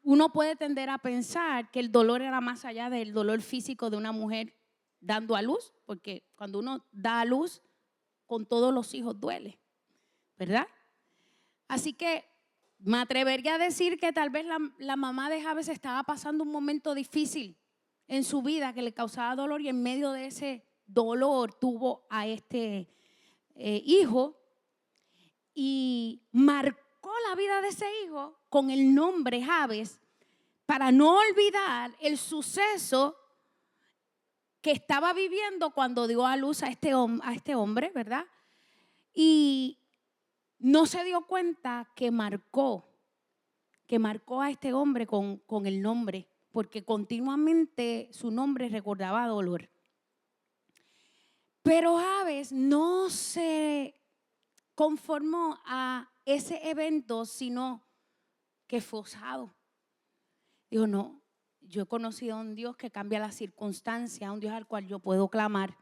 A: uno puede tender a pensar que el dolor era más allá del dolor físico de una mujer dando a luz, porque cuando uno da a luz, con todos los hijos duele, ¿verdad? Así que me atrevería a decir que tal vez la mamá de Jabes estaba pasando un momento difícil en su vida que le causaba dolor y en medio de ese dolor tuvo a este hijo y marcó la vida de ese hijo con el nombre Jabes para no olvidar el suceso que estaba viviendo cuando dio a luz a este hombre, ¿verdad? Y no se dio cuenta que marcó a este hombre con el nombre, porque continuamente su nombre recordaba dolor. Pero Jabes no se conformó a ese evento, sino que fue osado. Dijo, no, yo he conocido a un Dios que cambia las circunstancias, a un Dios al cual yo puedo clamar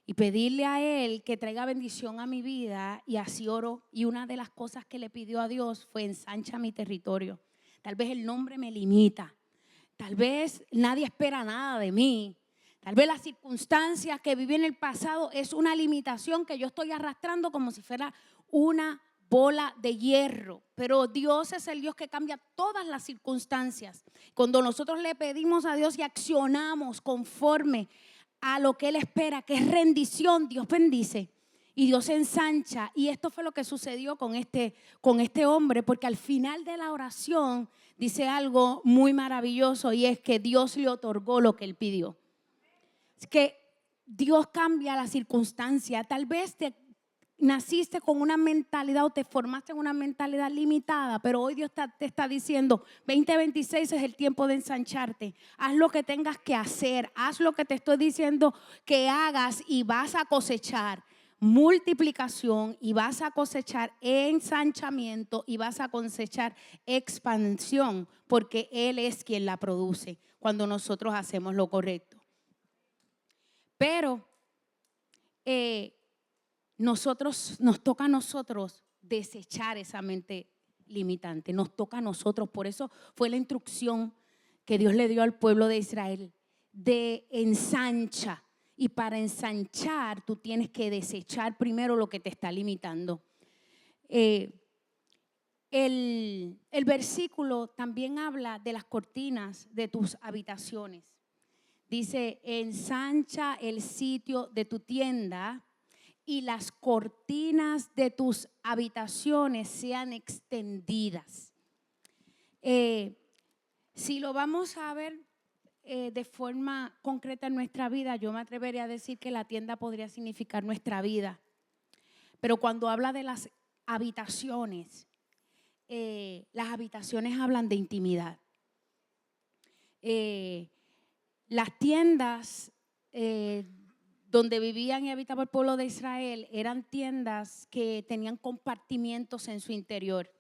A: y pedirle a Él que traiga bendición a mi vida, y así oró. Y una de las cosas que le pidió a Dios fue: ensancha mi territorio. Tal vez el nombre me limita, tal vez nadie espera nada de mí, tal vez las circunstancias que viví en el pasado es una limitación que yo estoy arrastrando como si fuera una bola de hierro, pero Dios es el Dios que cambia todas las circunstancias. Cuando nosotros le pedimos a Dios y accionamos conforme a lo que Él espera, que es rendición, Dios bendice y Dios ensancha. Y esto fue lo que sucedió con este hombre, porque al final de la oración dice algo muy maravilloso, y es que Dios le otorgó lo que él pidió. Es que Dios cambia la circunstancia. Tal vez naciste con una mentalidad o te formaste en una mentalidad limitada, pero hoy Dios te está diciendo, 2026 es el tiempo de ensancharte. Haz lo que tengas que hacer, haz lo que te estoy diciendo que hagas y vas a cosechar multiplicación y vas a cosechar ensanchamiento y vas a cosechar expansión, porque Él es quien la produce cuando nosotros hacemos lo correcto. Pero nos toca a nosotros desechar esa mente limitante, nos toca a nosotros. Por eso fue la instrucción que Dios le dio al pueblo de Israel de ensancha. Y para ensanchar tú tienes que desechar primero lo que te está limitando. El versículo también habla de las cortinas de tus habitaciones. Dice, ensancha el sitio de tu tienda y las cortinas de tus habitaciones sean extendidas. Si lo vamos a ver de forma concreta en nuestra vida, yo me atrevería a decir que la tienda podría significar nuestra vida. Pero cuando habla de las habitaciones hablan de intimidad. Las tiendas donde vivían y habitaba el pueblo de Israel eran tiendas que tenían compartimientos en su interior.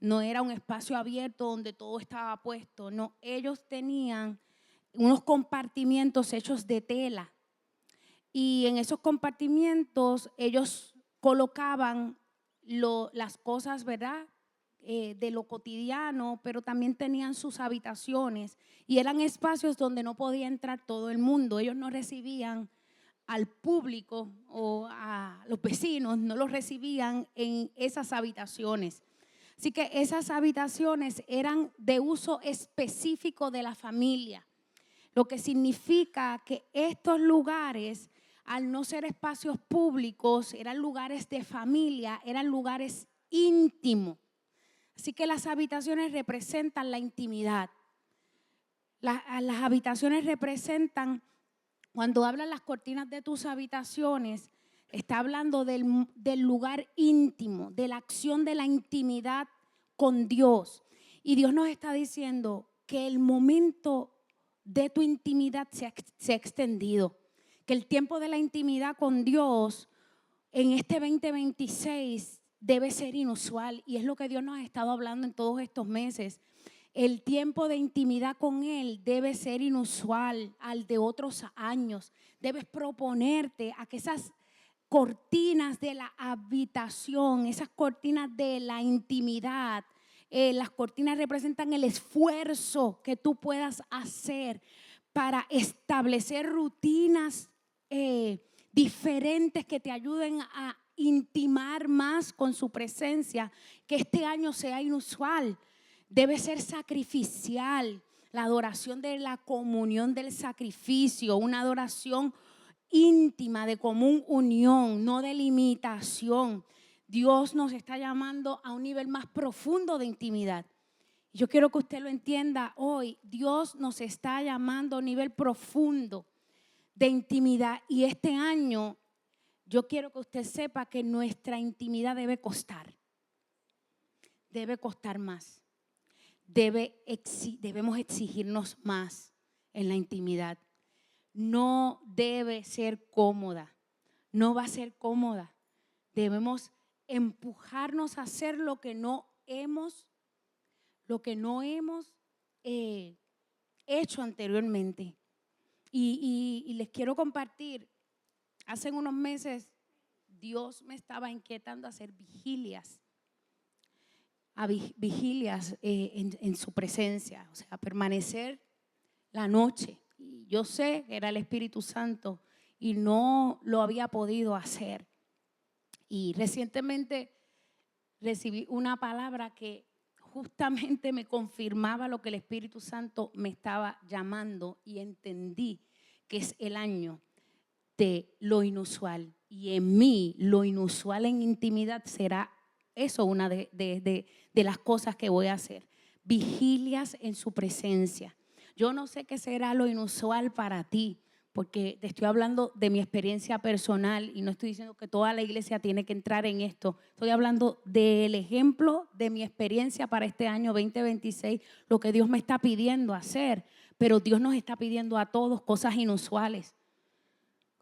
A: No era un espacio abierto donde todo estaba puesto. No, ellos tenían unos compartimientos hechos de tela. Y en esos compartimientos ellos colocaban las cosas, ¿verdad?, de lo cotidiano, pero también tenían sus habitaciones y eran espacios donde no podía entrar todo el mundo. Ellos no recibían al público o a los vecinos, no los recibían en esas habitaciones. Así que esas habitaciones eran de uso específico de la familia, lo que significa que estos lugares, al no ser espacios públicos, eran lugares de familia, eran lugares íntimos. Así que las habitaciones representan la intimidad. Las habitaciones representan, cuando hablan las cortinas de tus habitaciones, está hablando del lugar íntimo, de la acción de la intimidad con Dios. Y Dios nos está diciendo que el momento de tu intimidad se ha extendido, que el tiempo de la intimidad con Dios en este 2026 debe ser inusual, y es lo que Dios nos ha estado hablando en todos estos meses. El tiempo de intimidad con Él debe ser inusual al de otros años. Debes proponerte a que esas cortinas de la habitación, esas cortinas de la intimidad, las cortinas representan el esfuerzo que tú puedas hacer para establecer rutinas diferentes que te ayuden a intimar más con su presencia, que este año sea inusual. Debe ser sacrificial, la adoración de la comunión del sacrificio, una adoración íntima de común unión, no de limitación. Dios nos está llamando a un nivel más profundo de intimidad. Yo quiero que usted lo entienda hoy. Dios nos está llamando a un nivel profundo de intimidad, y este año yo quiero que usted sepa que nuestra intimidad debe costar más. Debemos exigirnos más en la intimidad. No debe ser cómoda, no va a ser cómoda. Debemos empujarnos a hacer lo que no hemos hecho anteriormente. Y les quiero compartir, hace unos meses Dios me estaba inquietando a hacer vigilias en su presencia, o sea, permanecer la noche. Y yo sé que era el Espíritu Santo y no lo había podido hacer. Y recientemente recibí una palabra que justamente me confirmaba lo que el Espíritu Santo me estaba llamando, y entendí que es el año de lo inusual. Y en mí, lo inusual en intimidad será eso, una de las cosas que voy a hacer. Vigilias en su presencia. Yo no sé qué será lo inusual para ti, porque te estoy hablando de mi experiencia personal y no estoy diciendo que toda la iglesia tiene que entrar en esto. Estoy hablando del ejemplo de mi experiencia para este año 2026, lo que Dios me está pidiendo hacer, pero Dios nos está pidiendo a todos cosas inusuales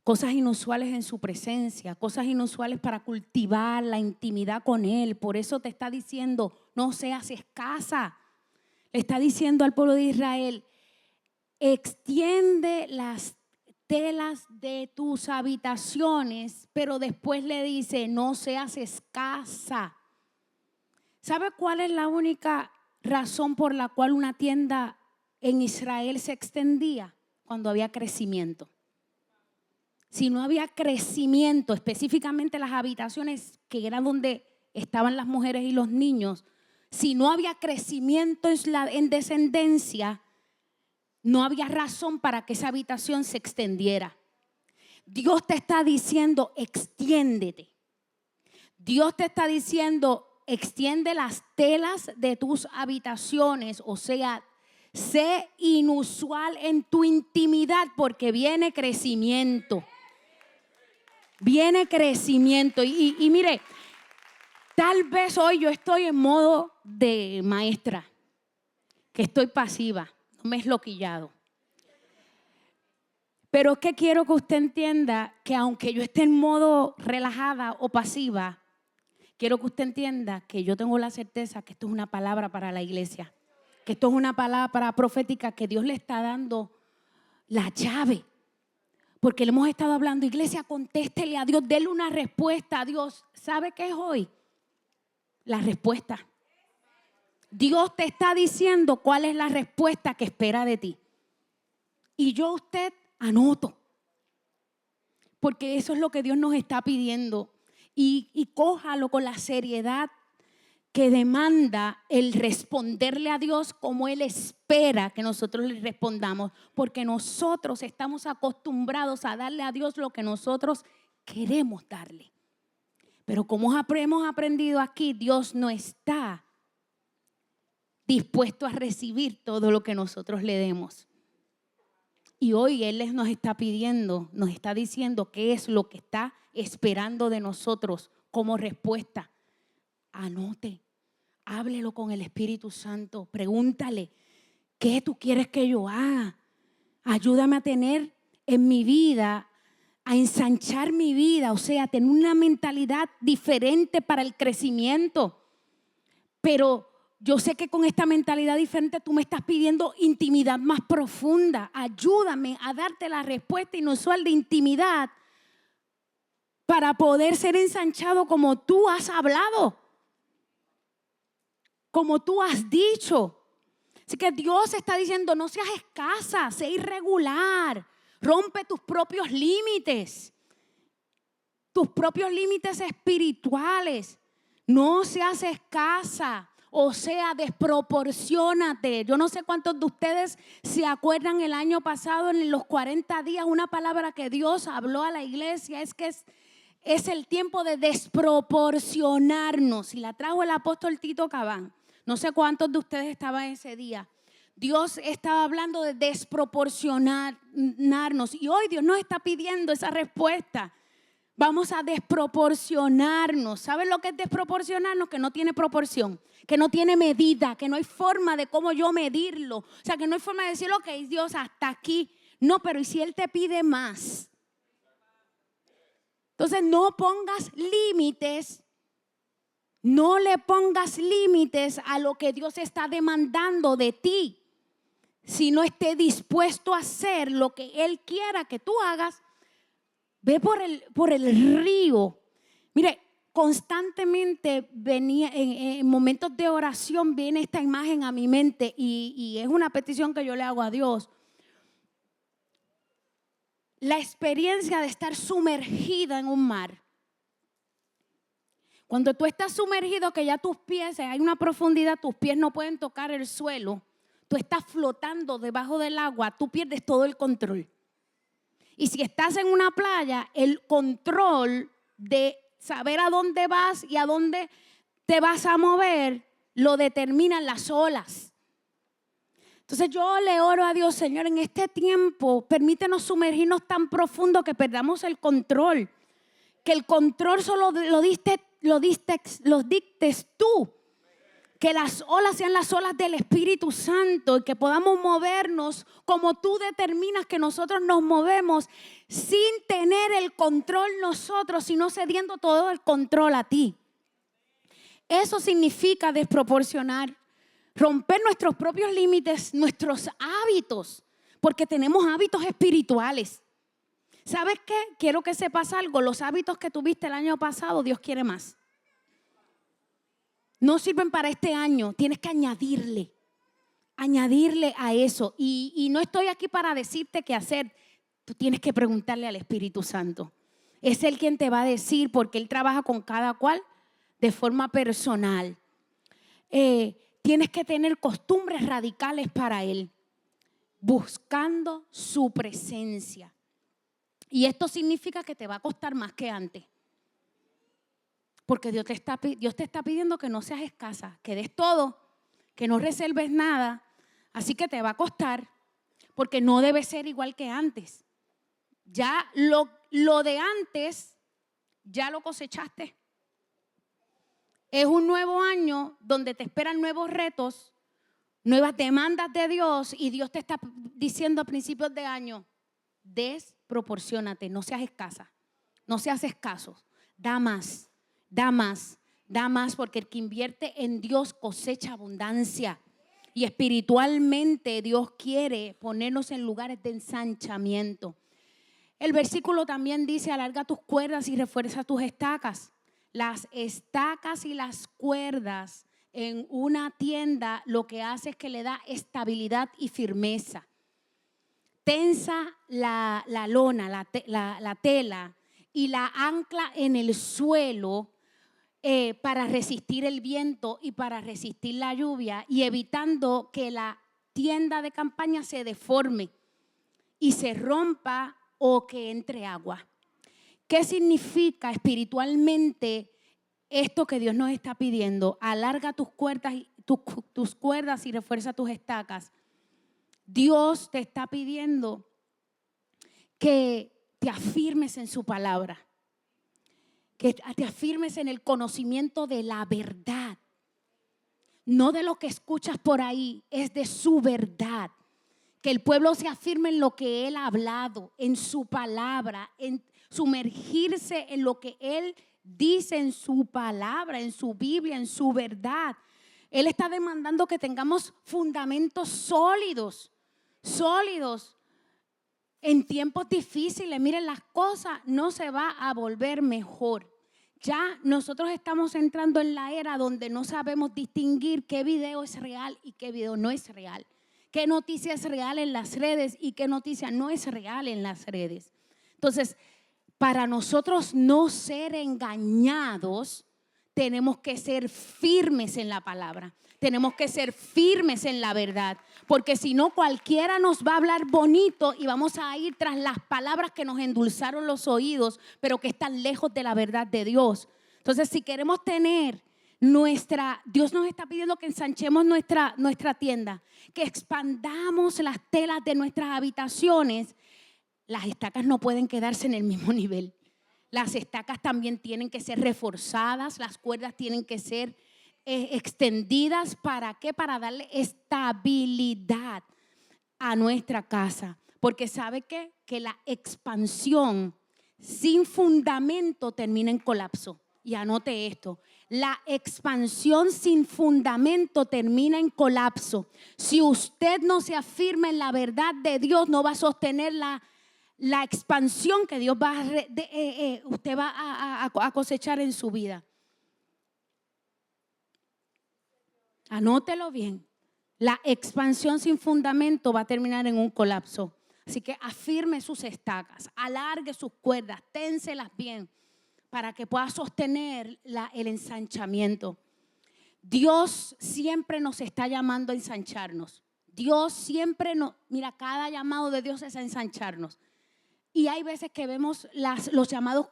A: en su presencia, cosas inusuales para cultivar la intimidad con Él. Por eso te está diciendo, no seas escasa. Le está diciendo al pueblo de Israel, extiende las telas de tus habitaciones, pero después le dice, no seas escasa. ¿Sabe cuál es la única razón por la cual una tienda en Israel se extendía? Cuando había crecimiento. Si no había crecimiento, específicamente las habitaciones que era donde estaban las mujeres y los niños, si no había crecimiento en descendencia, no había razón para que esa habitación se extendiera. Dios te está diciendo, extiéndete. Dios te está diciendo, extiende las telas de tus habitaciones, o sea, sé inusual en tu intimidad porque viene crecimiento. Viene crecimiento. Y mire, tal vez hoy yo estoy en modo de maestra, que estoy pasiva, no me he esloquillado. Pero es que quiero que usted entienda que aunque yo esté en modo relajada o pasiva, quiero que usted entienda que yo tengo la certeza que esto es una palabra para la iglesia, que esto es una palabra profética que Dios le está dando la llave. Porque le hemos estado hablando, iglesia, contéstele a Dios, déle una respuesta a Dios. ¿Sabe qué es hoy? La respuesta. Dios te está diciendo cuál es la respuesta que espera de ti. Y yo usted anoto. Porque eso es lo que Dios nos está pidiendo. Y cójalo con la seriedad que demanda el responderle a Dios como Él espera que nosotros le respondamos, porque nosotros estamos acostumbrados a darle a Dios lo que nosotros queremos darle. Pero como hemos aprendido aquí, Dios no está dispuesto a recibir todo lo que nosotros le demos. Y hoy Él nos está pidiendo, nos está diciendo qué es lo que está esperando de nosotros como respuesta. Anote. Háblelo con el Espíritu Santo. Pregúntale, ¿qué tú quieres que yo haga? Ayúdame a tener en mi vida, a ensanchar mi vida, o sea, tener una mentalidad diferente para el crecimiento. Pero yo sé que con esta mentalidad diferente tú me estás pidiendo intimidad más profunda. Ayúdame a darte la respuesta inusual de intimidad para poder ser ensanchado como tú has hablado. Como tú has dicho. Así que Dios está diciendo, no seas escasa, sé irregular, rompe tus propios límites espirituales. No seas escasa, o sea, desproporciónate. Yo no sé cuántos de ustedes se acuerdan el año pasado en los 40 días, una palabra que Dios habló a la iglesia, es que es el tiempo de desproporcionarnos. Y la trajo el apóstol Tito Cabán. No sé cuántos de ustedes estaban ese día. Dios estaba hablando de desproporcionarnos. Y hoy Dios nos está pidiendo esa respuesta. Vamos a desproporcionarnos. ¿Saben lo que es desproporcionarnos? Que no tiene proporción, que no tiene medida, que no hay forma de cómo yo medirlo. O sea, que no hay forma de decir, ok, Dios, hasta aquí. No, pero ¿y si Él te pide más? Entonces no pongas límites. No le pongas límites a lo que Dios está demandando de ti. Si no esté dispuesto a hacer lo que Él quiera que tú hagas, ve por el río. Mire, constantemente venía en momentos de oración viene esta imagen a mi mente y es una petición que yo le hago a Dios. La experiencia de estar sumergida en un mar. Cuando tú estás sumergido, que ya tus pies, hay una profundidad, tus pies no pueden tocar el suelo, tú estás flotando debajo del agua, tú pierdes todo el control. Y si estás en una playa, el control de saber a dónde vas y a dónde te vas a mover, lo determinan las olas. Entonces yo le oro a Dios, Señor, en este tiempo, permítenos sumergirnos tan profundo que perdamos el control. Que el control solo lo dictes tú. Que las olas sean las olas del Espíritu Santo y que podamos movernos como tú determinas que nosotros nos movemos sin tener el control nosotros, sino cediendo todo el control a ti. Eso significa desproporcionar, romper nuestros propios límites, nuestros hábitos, porque tenemos hábitos espirituales. ¿Sabes qué? Quiero que sepas algo. Los hábitos que tuviste el año pasado, Dios quiere más. No sirven para este año. Tienes que añadirle a eso. Y no estoy aquí para decirte qué hacer. Tú tienes que preguntarle al Espíritu Santo. Es Él quien te va a decir, porque Él trabaja con cada cual de forma personal. Tienes que tener costumbres radicales para Él, buscando su presencia. Y esto significa que te va a costar más que antes. Porque Dios te está pidiendo que no seas escasa, que des todo, que no reserves nada. Así que te va a costar, porque no debe ser igual que antes. Ya lo de antes, ya lo cosechaste. Es un nuevo año donde te esperan nuevos retos, nuevas demandas de Dios, y Dios te está diciendo a principios de año: desproporciónate, no seas escasa, no seas escaso, da más, porque el que invierte en Dios cosecha abundancia. Y espiritualmente Dios quiere ponernos en lugares de ensanchamiento. El versículo también dice: alarga tus cuerdas y refuerza tus estacas. Las estacas y las cuerdas en una tienda lo que hace es que le da estabilidad y firmeza. Tensa la lona, la tela, y la ancla en el suelo para resistir el viento y para resistir la lluvia, y evitando que la tienda de campaña se deforme y se rompa o que entre agua. ¿Qué significa espiritualmente esto que Dios nos está pidiendo? Alarga tus cuerdas y refuerza tus estacas. Dios te está pidiendo que te afirmes en su palabra, que te afirmes en el conocimiento de la verdad, no de lo que escuchas por ahí, es de su verdad. Que el pueblo se afirme en lo que Él ha hablado, en su palabra, en sumergirse en lo que Él dice en su palabra, en su Biblia, en su verdad. Él está demandando que tengamos fundamentos sólidos en tiempos difíciles. Miren, las cosas no se van a volver mejor. Ya nosotros estamos entrando en la era donde no sabemos distinguir qué video es real y qué video no es real. Qué noticia es real en las redes y qué noticia no es real en las redes. Entonces, para nosotros no ser engañados, tenemos que ser firmes en la palabra. Tenemos que ser firmes en la verdad. Porque si no, cualquiera nos va a hablar bonito y vamos a ir tras las palabras que nos endulzaron los oídos, pero que están lejos de la verdad de Dios. Entonces, si queremos tener Dios nos está pidiendo que ensanchemos nuestra tienda, que expandamos las telas de nuestras habitaciones. Las estacas no pueden quedarse en el mismo nivel. Las estacas también tienen que ser reforzadas, las cuerdas tienen que ser extendidas. ¿Para qué? Para darle estabilidad a nuestra casa. Porque ¿sabe qué? Que la expansión sin fundamento termina en colapso. Y anote esto: la expansión sin fundamento termina en colapso. Si usted no se afirma en la verdad de Dios, no va a sostener la expansión que Dios usted va a cosechar en su vida. Anótelo bien. La expansión sin fundamento va a terminar en un colapso. Así que afirme sus estacas, alargue sus cuerdas, ténselas bien, para que pueda sostener el ensanchamiento. Dios siempre nos está llamando a ensancharnos. Dios siempre mira, cada llamado de Dios es a ensancharnos. Y hay veces que vemos los llamados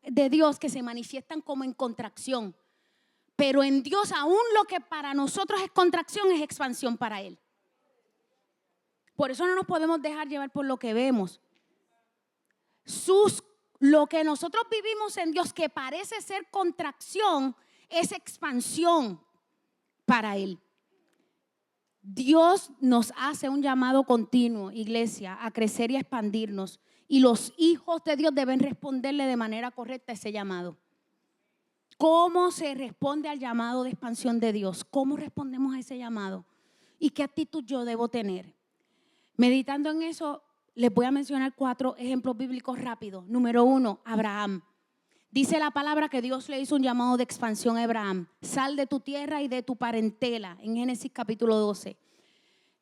A: de Dios que se manifiestan como en contracción. Pero en Dios, aún lo que para nosotros es contracción es expansión para Él. Por eso no nos podemos dejar llevar por lo que vemos. Lo que nosotros vivimos en Dios, que parece ser contracción, es expansión para Él. Dios nos hace un llamado continuo, iglesia, a crecer y a expandirnos. Y los hijos de Dios deben responderle de manera correcta a ese llamado. ¿Cómo se responde al llamado de expansión de Dios? ¿Cómo respondemos a ese llamado? ¿Y qué actitud yo debo tener? Meditando en eso, les voy a mencionar 4 ejemplos bíblicos rápidos. Número 1, Abraham. Dice la palabra que Dios le hizo un llamado de expansión a Abraham. Sal de tu tierra y de tu parentela, en Génesis capítulo 12.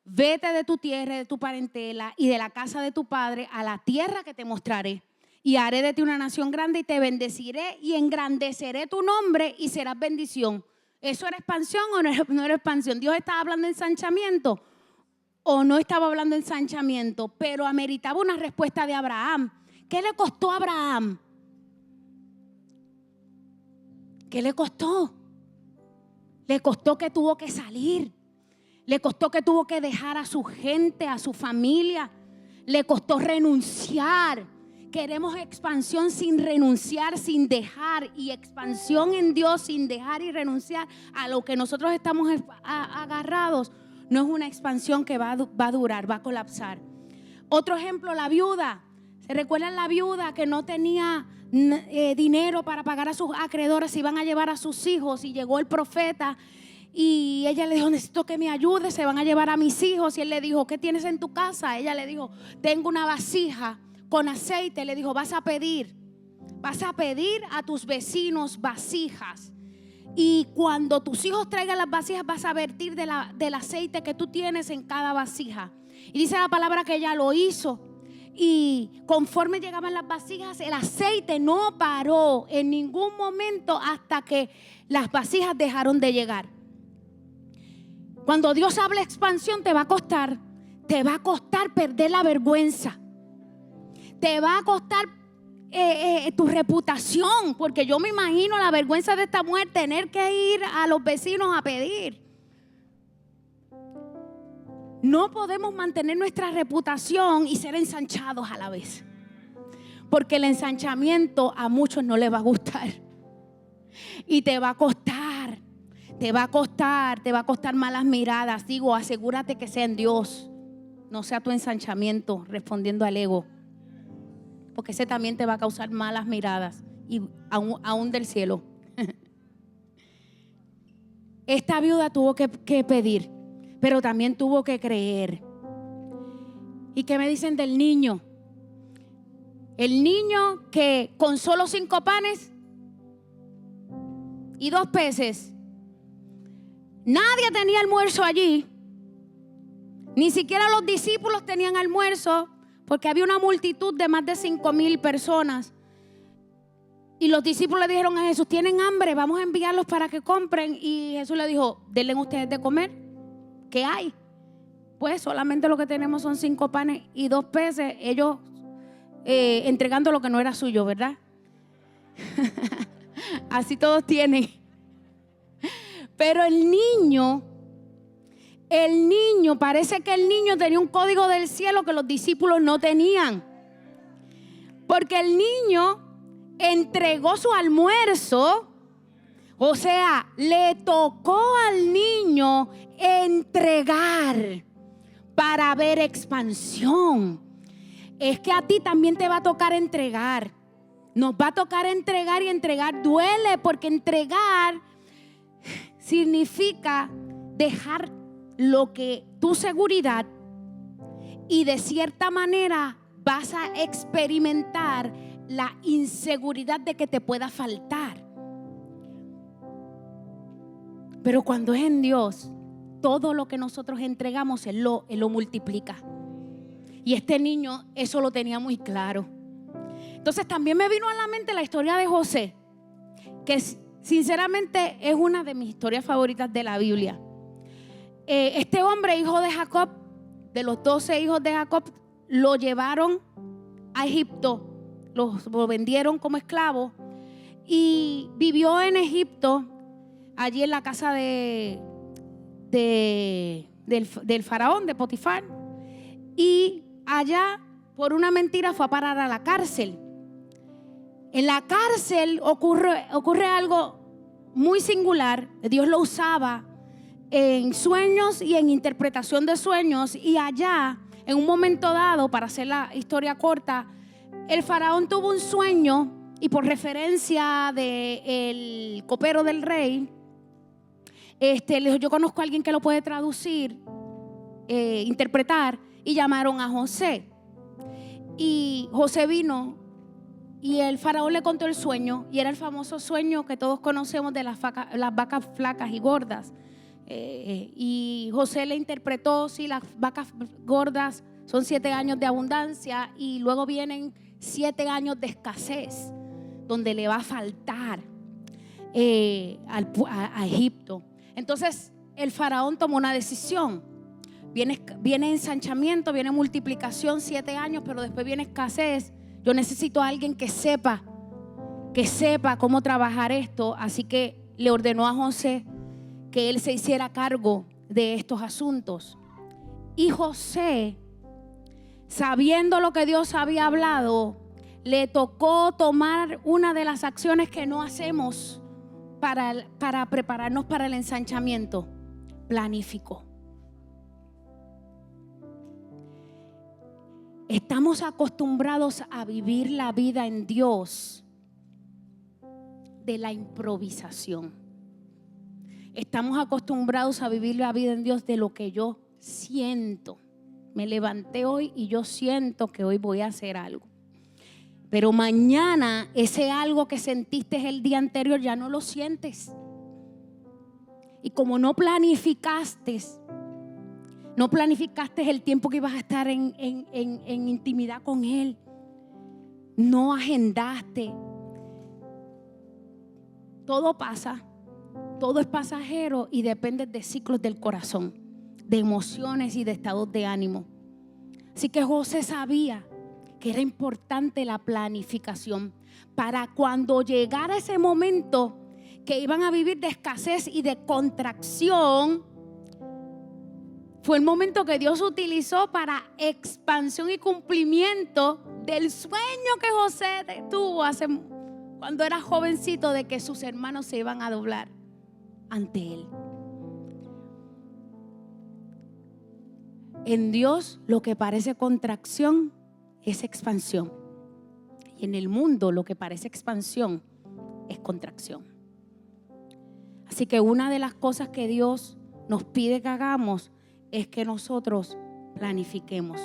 A: Vete de tu tierra y de tu parentela y de la casa de tu padre a la tierra que te mostraré. Y haré de ti una nación grande y te bendeciré y engrandeceré tu nombre y serás bendición. ¿Eso era expansión o no era expansión? ¿Dios estaba hablando de ensanchamiento o no estaba hablando de ensanchamiento? Pero ameritaba una respuesta de Abraham. ¿Qué le costó a Abraham? ¿Qué le costó? Le costó que tuvo que salir. Le costó que tuvo que dejar a su gente, a su familia. Le costó renunciar. Queremos expansión sin renunciar, sin dejar. Y expansión en Dios sin dejar y renunciar a lo que nosotros estamos agarrados. No es una expansión que va a durar, va a colapsar. Otro ejemplo, la viuda. ¿Se recuerdan la viuda que no tenía dinero para pagar a sus acreedores? Se iban a llevar a sus hijos y llegó el profeta y ella le dijo: necesito que me ayude, se van a llevar a mis hijos. Y él le dijo: ¿qué tienes en tu casa? Ella le dijo: tengo una vasija con aceite. Le dijo: vas a pedir a tus vecinos vasijas, y cuando tus hijos traigan las vasijas vas a vertir del aceite que tú tienes en cada vasija. Y dice la palabra que ella lo hizo. Y conforme llegaban las vasijas, el aceite no paró en ningún momento hasta que las vasijas dejaron de llegar. Cuando Dios habla de expansión, te va a costar perder la vergüenza. Te va a costar tu reputación, porque yo me imagino la vergüenza de esta mujer, tener que ir a los vecinos a pedir. No podemos mantener nuestra reputación y ser ensanchados a la vez, porque el ensanchamiento a muchos no les va a gustar y te va a costar malas miradas. Digo, asegúrate que sea en Dios, no sea tu ensanchamiento respondiendo al ego, porque ese también te va a causar malas miradas y aún del cielo. Esta viuda tuvo que pedir, pero también tuvo que creer. ¿Y qué me dicen del niño? El niño que con solo 5 panes y 2 peces, nadie tenía almuerzo allí. Ni siquiera los discípulos tenían almuerzo, porque había una multitud de más de 5,000 personas. Y los discípulos le dijeron a Jesús: ¿tienen hambre? Vamos a enviarlos para que compren. Y Jesús le dijo: denle ustedes de comer. ¿Qué hay? Pues solamente lo que tenemos son 5 panes y 2 peces. Ellos entregando lo que no era suyo, ¿verdad? Así todos tienen. Pero el niño, parece que el niño tenía un código del cielo que los discípulos no tenían. Porque el niño entregó su almuerzo. O sea, le tocó al niño entregar para ver expansión. Es que a ti también te va a tocar entregar. Nos va a tocar entregar, y entregar duele, porque entregar significa dejar lo que tu seguridad, y de cierta manera vas a experimentar la inseguridad de que te pueda faltar. Pero cuando es en Dios, todo lo que nosotros entregamos, Él lo multiplica. Y este niño eso lo tenía muy claro. Entonces también me vino a la mente la historia de José, que sinceramente es una de mis historias favoritas de la Biblia. Este hombre, hijo de Jacob, de los 12 hijos de Jacob, lo llevaron a Egipto, lo vendieron como esclavo y vivió en Egipto, allí en la casa del faraón, de Potifar. y allá por una mentira fue a parar a la cárcel. En la cárcel ocurre algo muy singular. Dios lo usaba en sueños y en interpretación de sueños, y allá en un momento dado, para hacer la historia corta, el faraón tuvo un sueño y por referencia del copero del rey, le dijo: yo conozco a alguien que lo puede traducir, interpretar, y llamaron a José. Y José vino y el faraón le contó el sueño, y era el famoso sueño que todos conocemos de las vacas flacas y gordas. Y José le interpretó: sí, las vacas gordas son 7 años de abundancia y luego vienen 7 años de escasez, donde le va a faltar a Egipto. Entonces el faraón tomó una decisión. Viene ensanchamiento, viene multiplicación, 7 años, pero después viene escasez. Yo necesito a alguien que sepa cómo trabajar esto. Así que le ordenó a José que él se hiciera cargo de estos asuntos. Y José, sabiendo lo que Dios había hablado, le tocó tomar una de las acciones que no hacemos para prepararnos para el ensanchamiento: planificó. Estamos acostumbrados a vivir la vida en Dios de la improvisación. Estamos acostumbrados a vivir la vida en Dios de lo que yo siento. Me levanté hoy y yo siento que hoy voy a hacer algo. Pero mañana ese algo que sentiste el día anterior ya no lo sientes. Y como no planificaste el tiempo que ibas a estar en intimidad con Él, no agendaste. Todo pasa, todo es pasajero y depende de ciclos del corazón, de emociones y de estados de ánimo. Así que José sabía que era importante la planificación para cuando llegara ese momento que iban a vivir de escasez y de contracción. Fue el momento que Dios utilizó para expansión y cumplimiento del sueño que José tuvo cuando era jovencito, de que sus hermanos se iban a doblar ante él. En Dios lo que parece contracción es expansión. Y en el mundo lo que parece expansión es contracción. Así que una de las cosas que Dios nos pide que hagamos es que nosotros planifiquemos.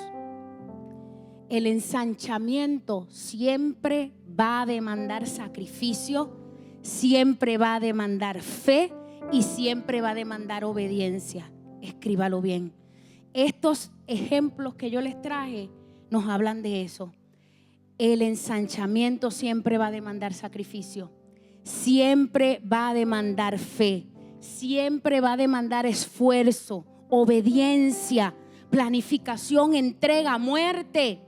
A: El ensanchamiento siempre va a demandar sacrificio, siempre va a demandar fe y siempre va a demandar obediencia. Escríbalo bien. Estos ejemplos que yo les traje nos hablan de eso. El ensanchamiento siempre va a demandar sacrificio, siempre va a demandar fe, siempre va a demandar esfuerzo, obediencia, planificación, entrega, muerte.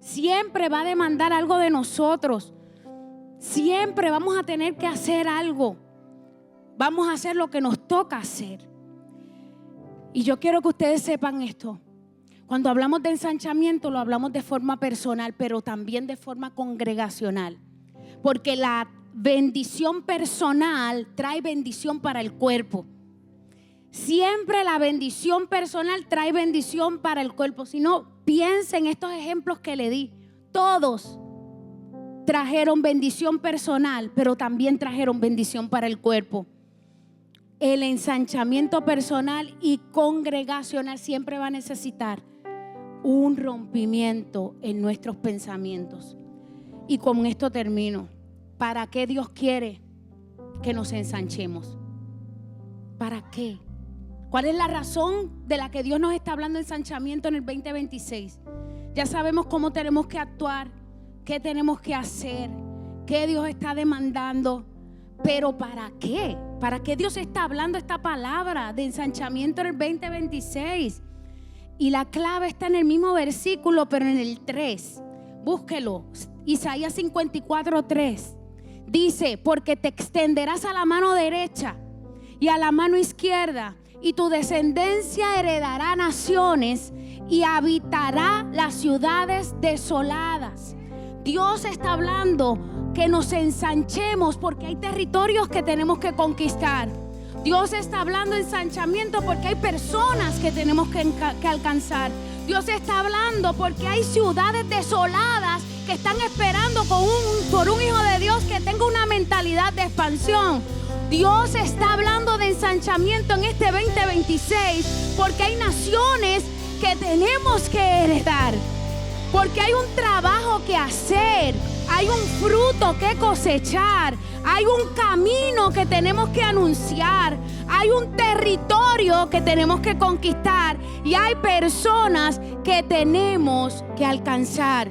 A: Siempre va a demandar algo de nosotros. Siempre vamos a tener que hacer algo. Vamos a hacer lo que nos toca hacer. Y yo quiero que ustedes sepan esto. Cuando hablamos de ensanchamiento, lo hablamos de forma personal, pero también de forma congregacional. Porque la bendición personal trae bendición para el cuerpo. Siempre la bendición personal trae bendición para el cuerpo. Si no, piensen en estos ejemplos que le di. Todos trajeron bendición personal, pero también trajeron bendición para el cuerpo. El ensanchamiento personal y congregacional siempre va a necesitar un rompimiento en nuestros pensamientos. Y con esto termino. ¿Para qué Dios quiere que nos ensanchemos? ¿Para qué? ¿Cuál es la razón de la que Dios nos está hablando de ensanchamiento en el 2026? Ya sabemos cómo tenemos que actuar, qué tenemos que hacer, qué Dios está demandando. Pero ¿para qué? ¿Para qué Dios está hablando esta palabra de ensanchamiento en el 2026? Y la clave está en el mismo versículo, pero en el 3. Búsquelo. Isaías 54:3. Dice: porque te extenderás a la mano derecha y a la mano izquierda, y tu descendencia heredará naciones, y habitará las ciudades desoladas. Dios está hablando que nos ensanchemos porque hay territorios que tenemos que conquistar. Dios está hablando de ensanchamiento porque hay personas que tenemos que alcanzar. Dios está hablando porque hay ciudades desoladas que están esperando por un hijo de Dios que tenga una mentalidad de expansión. Dios está hablando de ensanchamiento en este 2026 porque hay naciones que tenemos que heredar, porque hay un trabajo que hacer, hay un fruto que cosechar, hay un camino que tenemos que anunciar, hay un territorio que tenemos que conquistar y hay personas que tenemos que alcanzar.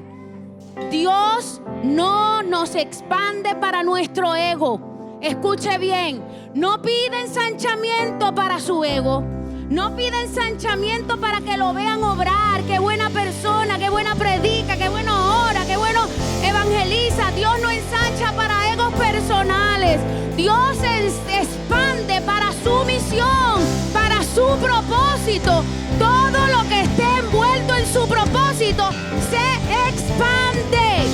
A: Dios no nos expande para nuestro ego. Escuche bien, no pide ensanchamiento para su ego. No pide ensanchamiento para que lo vean obrar. Qué buena persona, qué buena predica, qué bueno ora, qué bueno evangeliza. Dios no ensancha para egos personales. Dios expande para su misión, para su propósito. Todo lo que esté envuelto en su propósito se expande.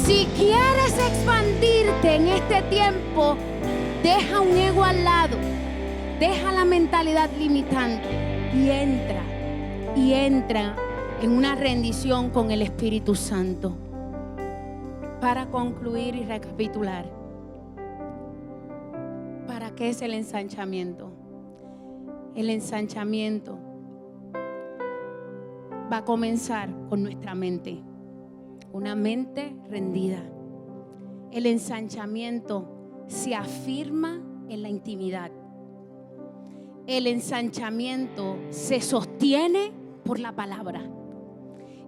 A: Si quieres expandirte en este tiempo, deja un ego al lado. Deja la mentalidad limitante y entra en una rendición con el Espíritu Santo. Para concluir y recapitular, ¿para qué es el ensanchamiento? El ensanchamiento va a comenzar con nuestra mente, una mente rendida. El ensanchamiento se afirma en la intimidad. El ensanchamiento se sostiene por la palabra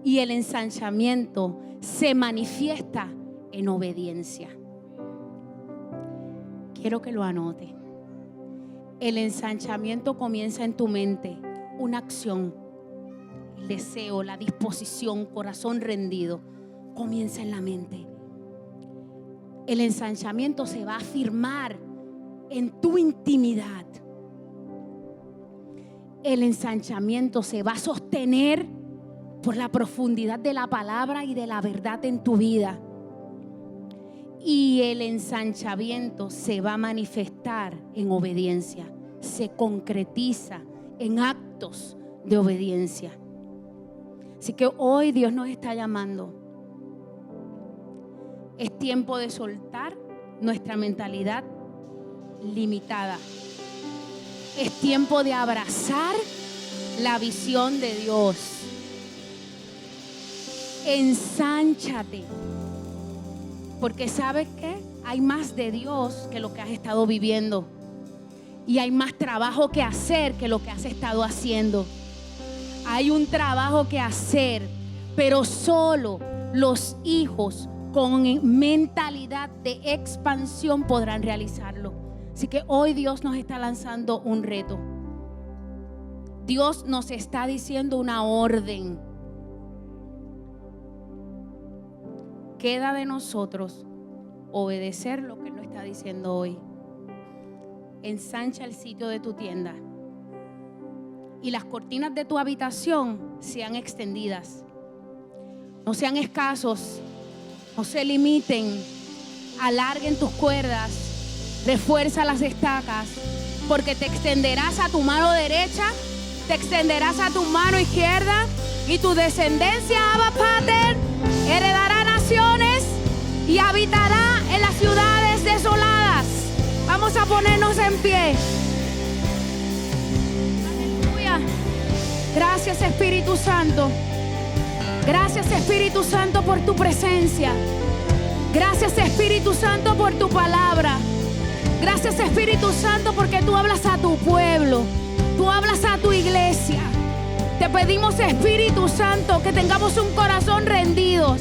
A: y el ensanchamiento se manifiesta en obediencia. Quiero que lo anote. El ensanchamiento comienza en tu mente, una acción, el deseo, la disposición, corazón rendido, comienza en la mente. El ensanchamiento se va a afirmar en tu intimidad. El ensanchamiento se va a sostener por la profundidad de la palabra y de la verdad en tu vida. Y el ensanchamiento se va a manifestar en obediencia. Se concretiza en actos de obediencia. Así que hoy Dios nos está llamando. Es tiempo de soltar nuestra mentalidad limitada. Es tiempo de abrazar la visión de Dios. Ensánchate. Porque ¿sabes qué? Hay más de Dios que lo que has estado viviendo. Y hay más trabajo que hacer que lo que has estado haciendo. Hay un trabajo que hacer, pero solo los hijos con mentalidad de expansión podrán realizarlo. Así que hoy Dios nos está lanzando un reto. Dios nos está diciendo una orden. Queda de nosotros obedecer lo que Él nos está diciendo hoy. Ensancha el sitio de tu tienda y las cortinas de tu habitación sean extendidas. No sean escasos, no se limiten, alarguen tus cuerdas. Refuerza las estacas, porque te extenderás a tu mano derecha, te extenderás a tu mano izquierda, y tu descendencia, Abba Pater, heredará naciones y habitará en las ciudades desoladas. Vamos a ponernos en pie. Aleluya. Gracias, Espíritu Santo. Gracias, Espíritu Santo, por tu presencia. Gracias, Espíritu Santo, por tu palabra. Gracias, Espíritu Santo, porque tú hablas a tu pueblo, tú hablas a tu iglesia. Te pedimos, Espíritu Santo, que tengamos un corazón rendido,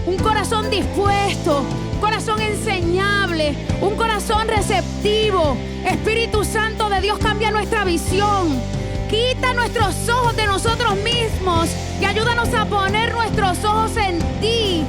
A: un corazón dispuesto, un corazón enseñable, un corazón receptivo. Espíritu Santo de Dios, cambia nuestra visión. Quita nuestros ojos de nosotros mismos y ayúdanos a poner nuestros ojos en ti,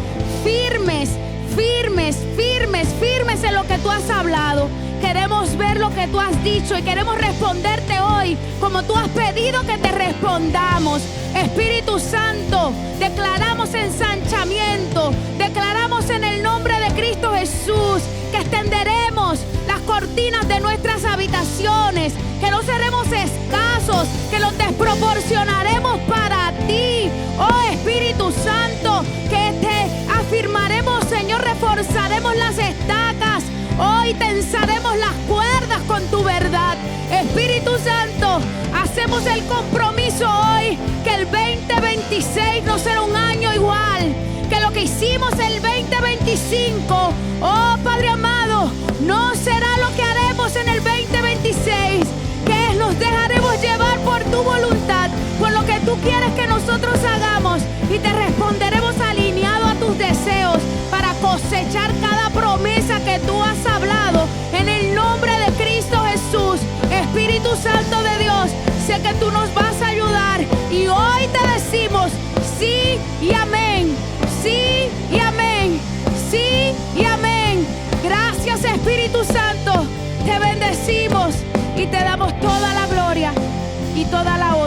A: firmes, firmes, firmes, firmes en lo que tú has hablado. Queremos ver lo que tú has dicho y queremos responderte hoy con como tú has pedido que te respondamos. Espíritu Santo, declaramos ensanchamiento, declaramos en el nombre de Cristo Jesús que extenderemos las cortinas de nuestras habitaciones, que no seremos escasos, que los desproporcionaremos para ti. Oh Espíritu Santo, que te afirmaremos, Señor, reforzaremos las estacas. Hoy tensaremos las cuerdas con tu verdad. Espíritu Santo, hacemos el compromiso hoy que el 2026 no será un año igual, que lo que hicimos el 2025, oh Padre amado, no será lo que haremos en el 2026, que nos dejaremos llevar por tu voluntad, por lo que tú quieres que nosotros hagamos, y te responderemos alineado a tus deseos para cosechar cada promesa que tú has hablado en el nombre de Cristo Jesús. Espíritu Santo de Dios, sé que tú nos vas a ayudar y hoy te decimos sí y amén, sí y amén, sí y amén. Gracias Espíritu Santo, te bendecimos y te damos toda la gloria y toda la honra.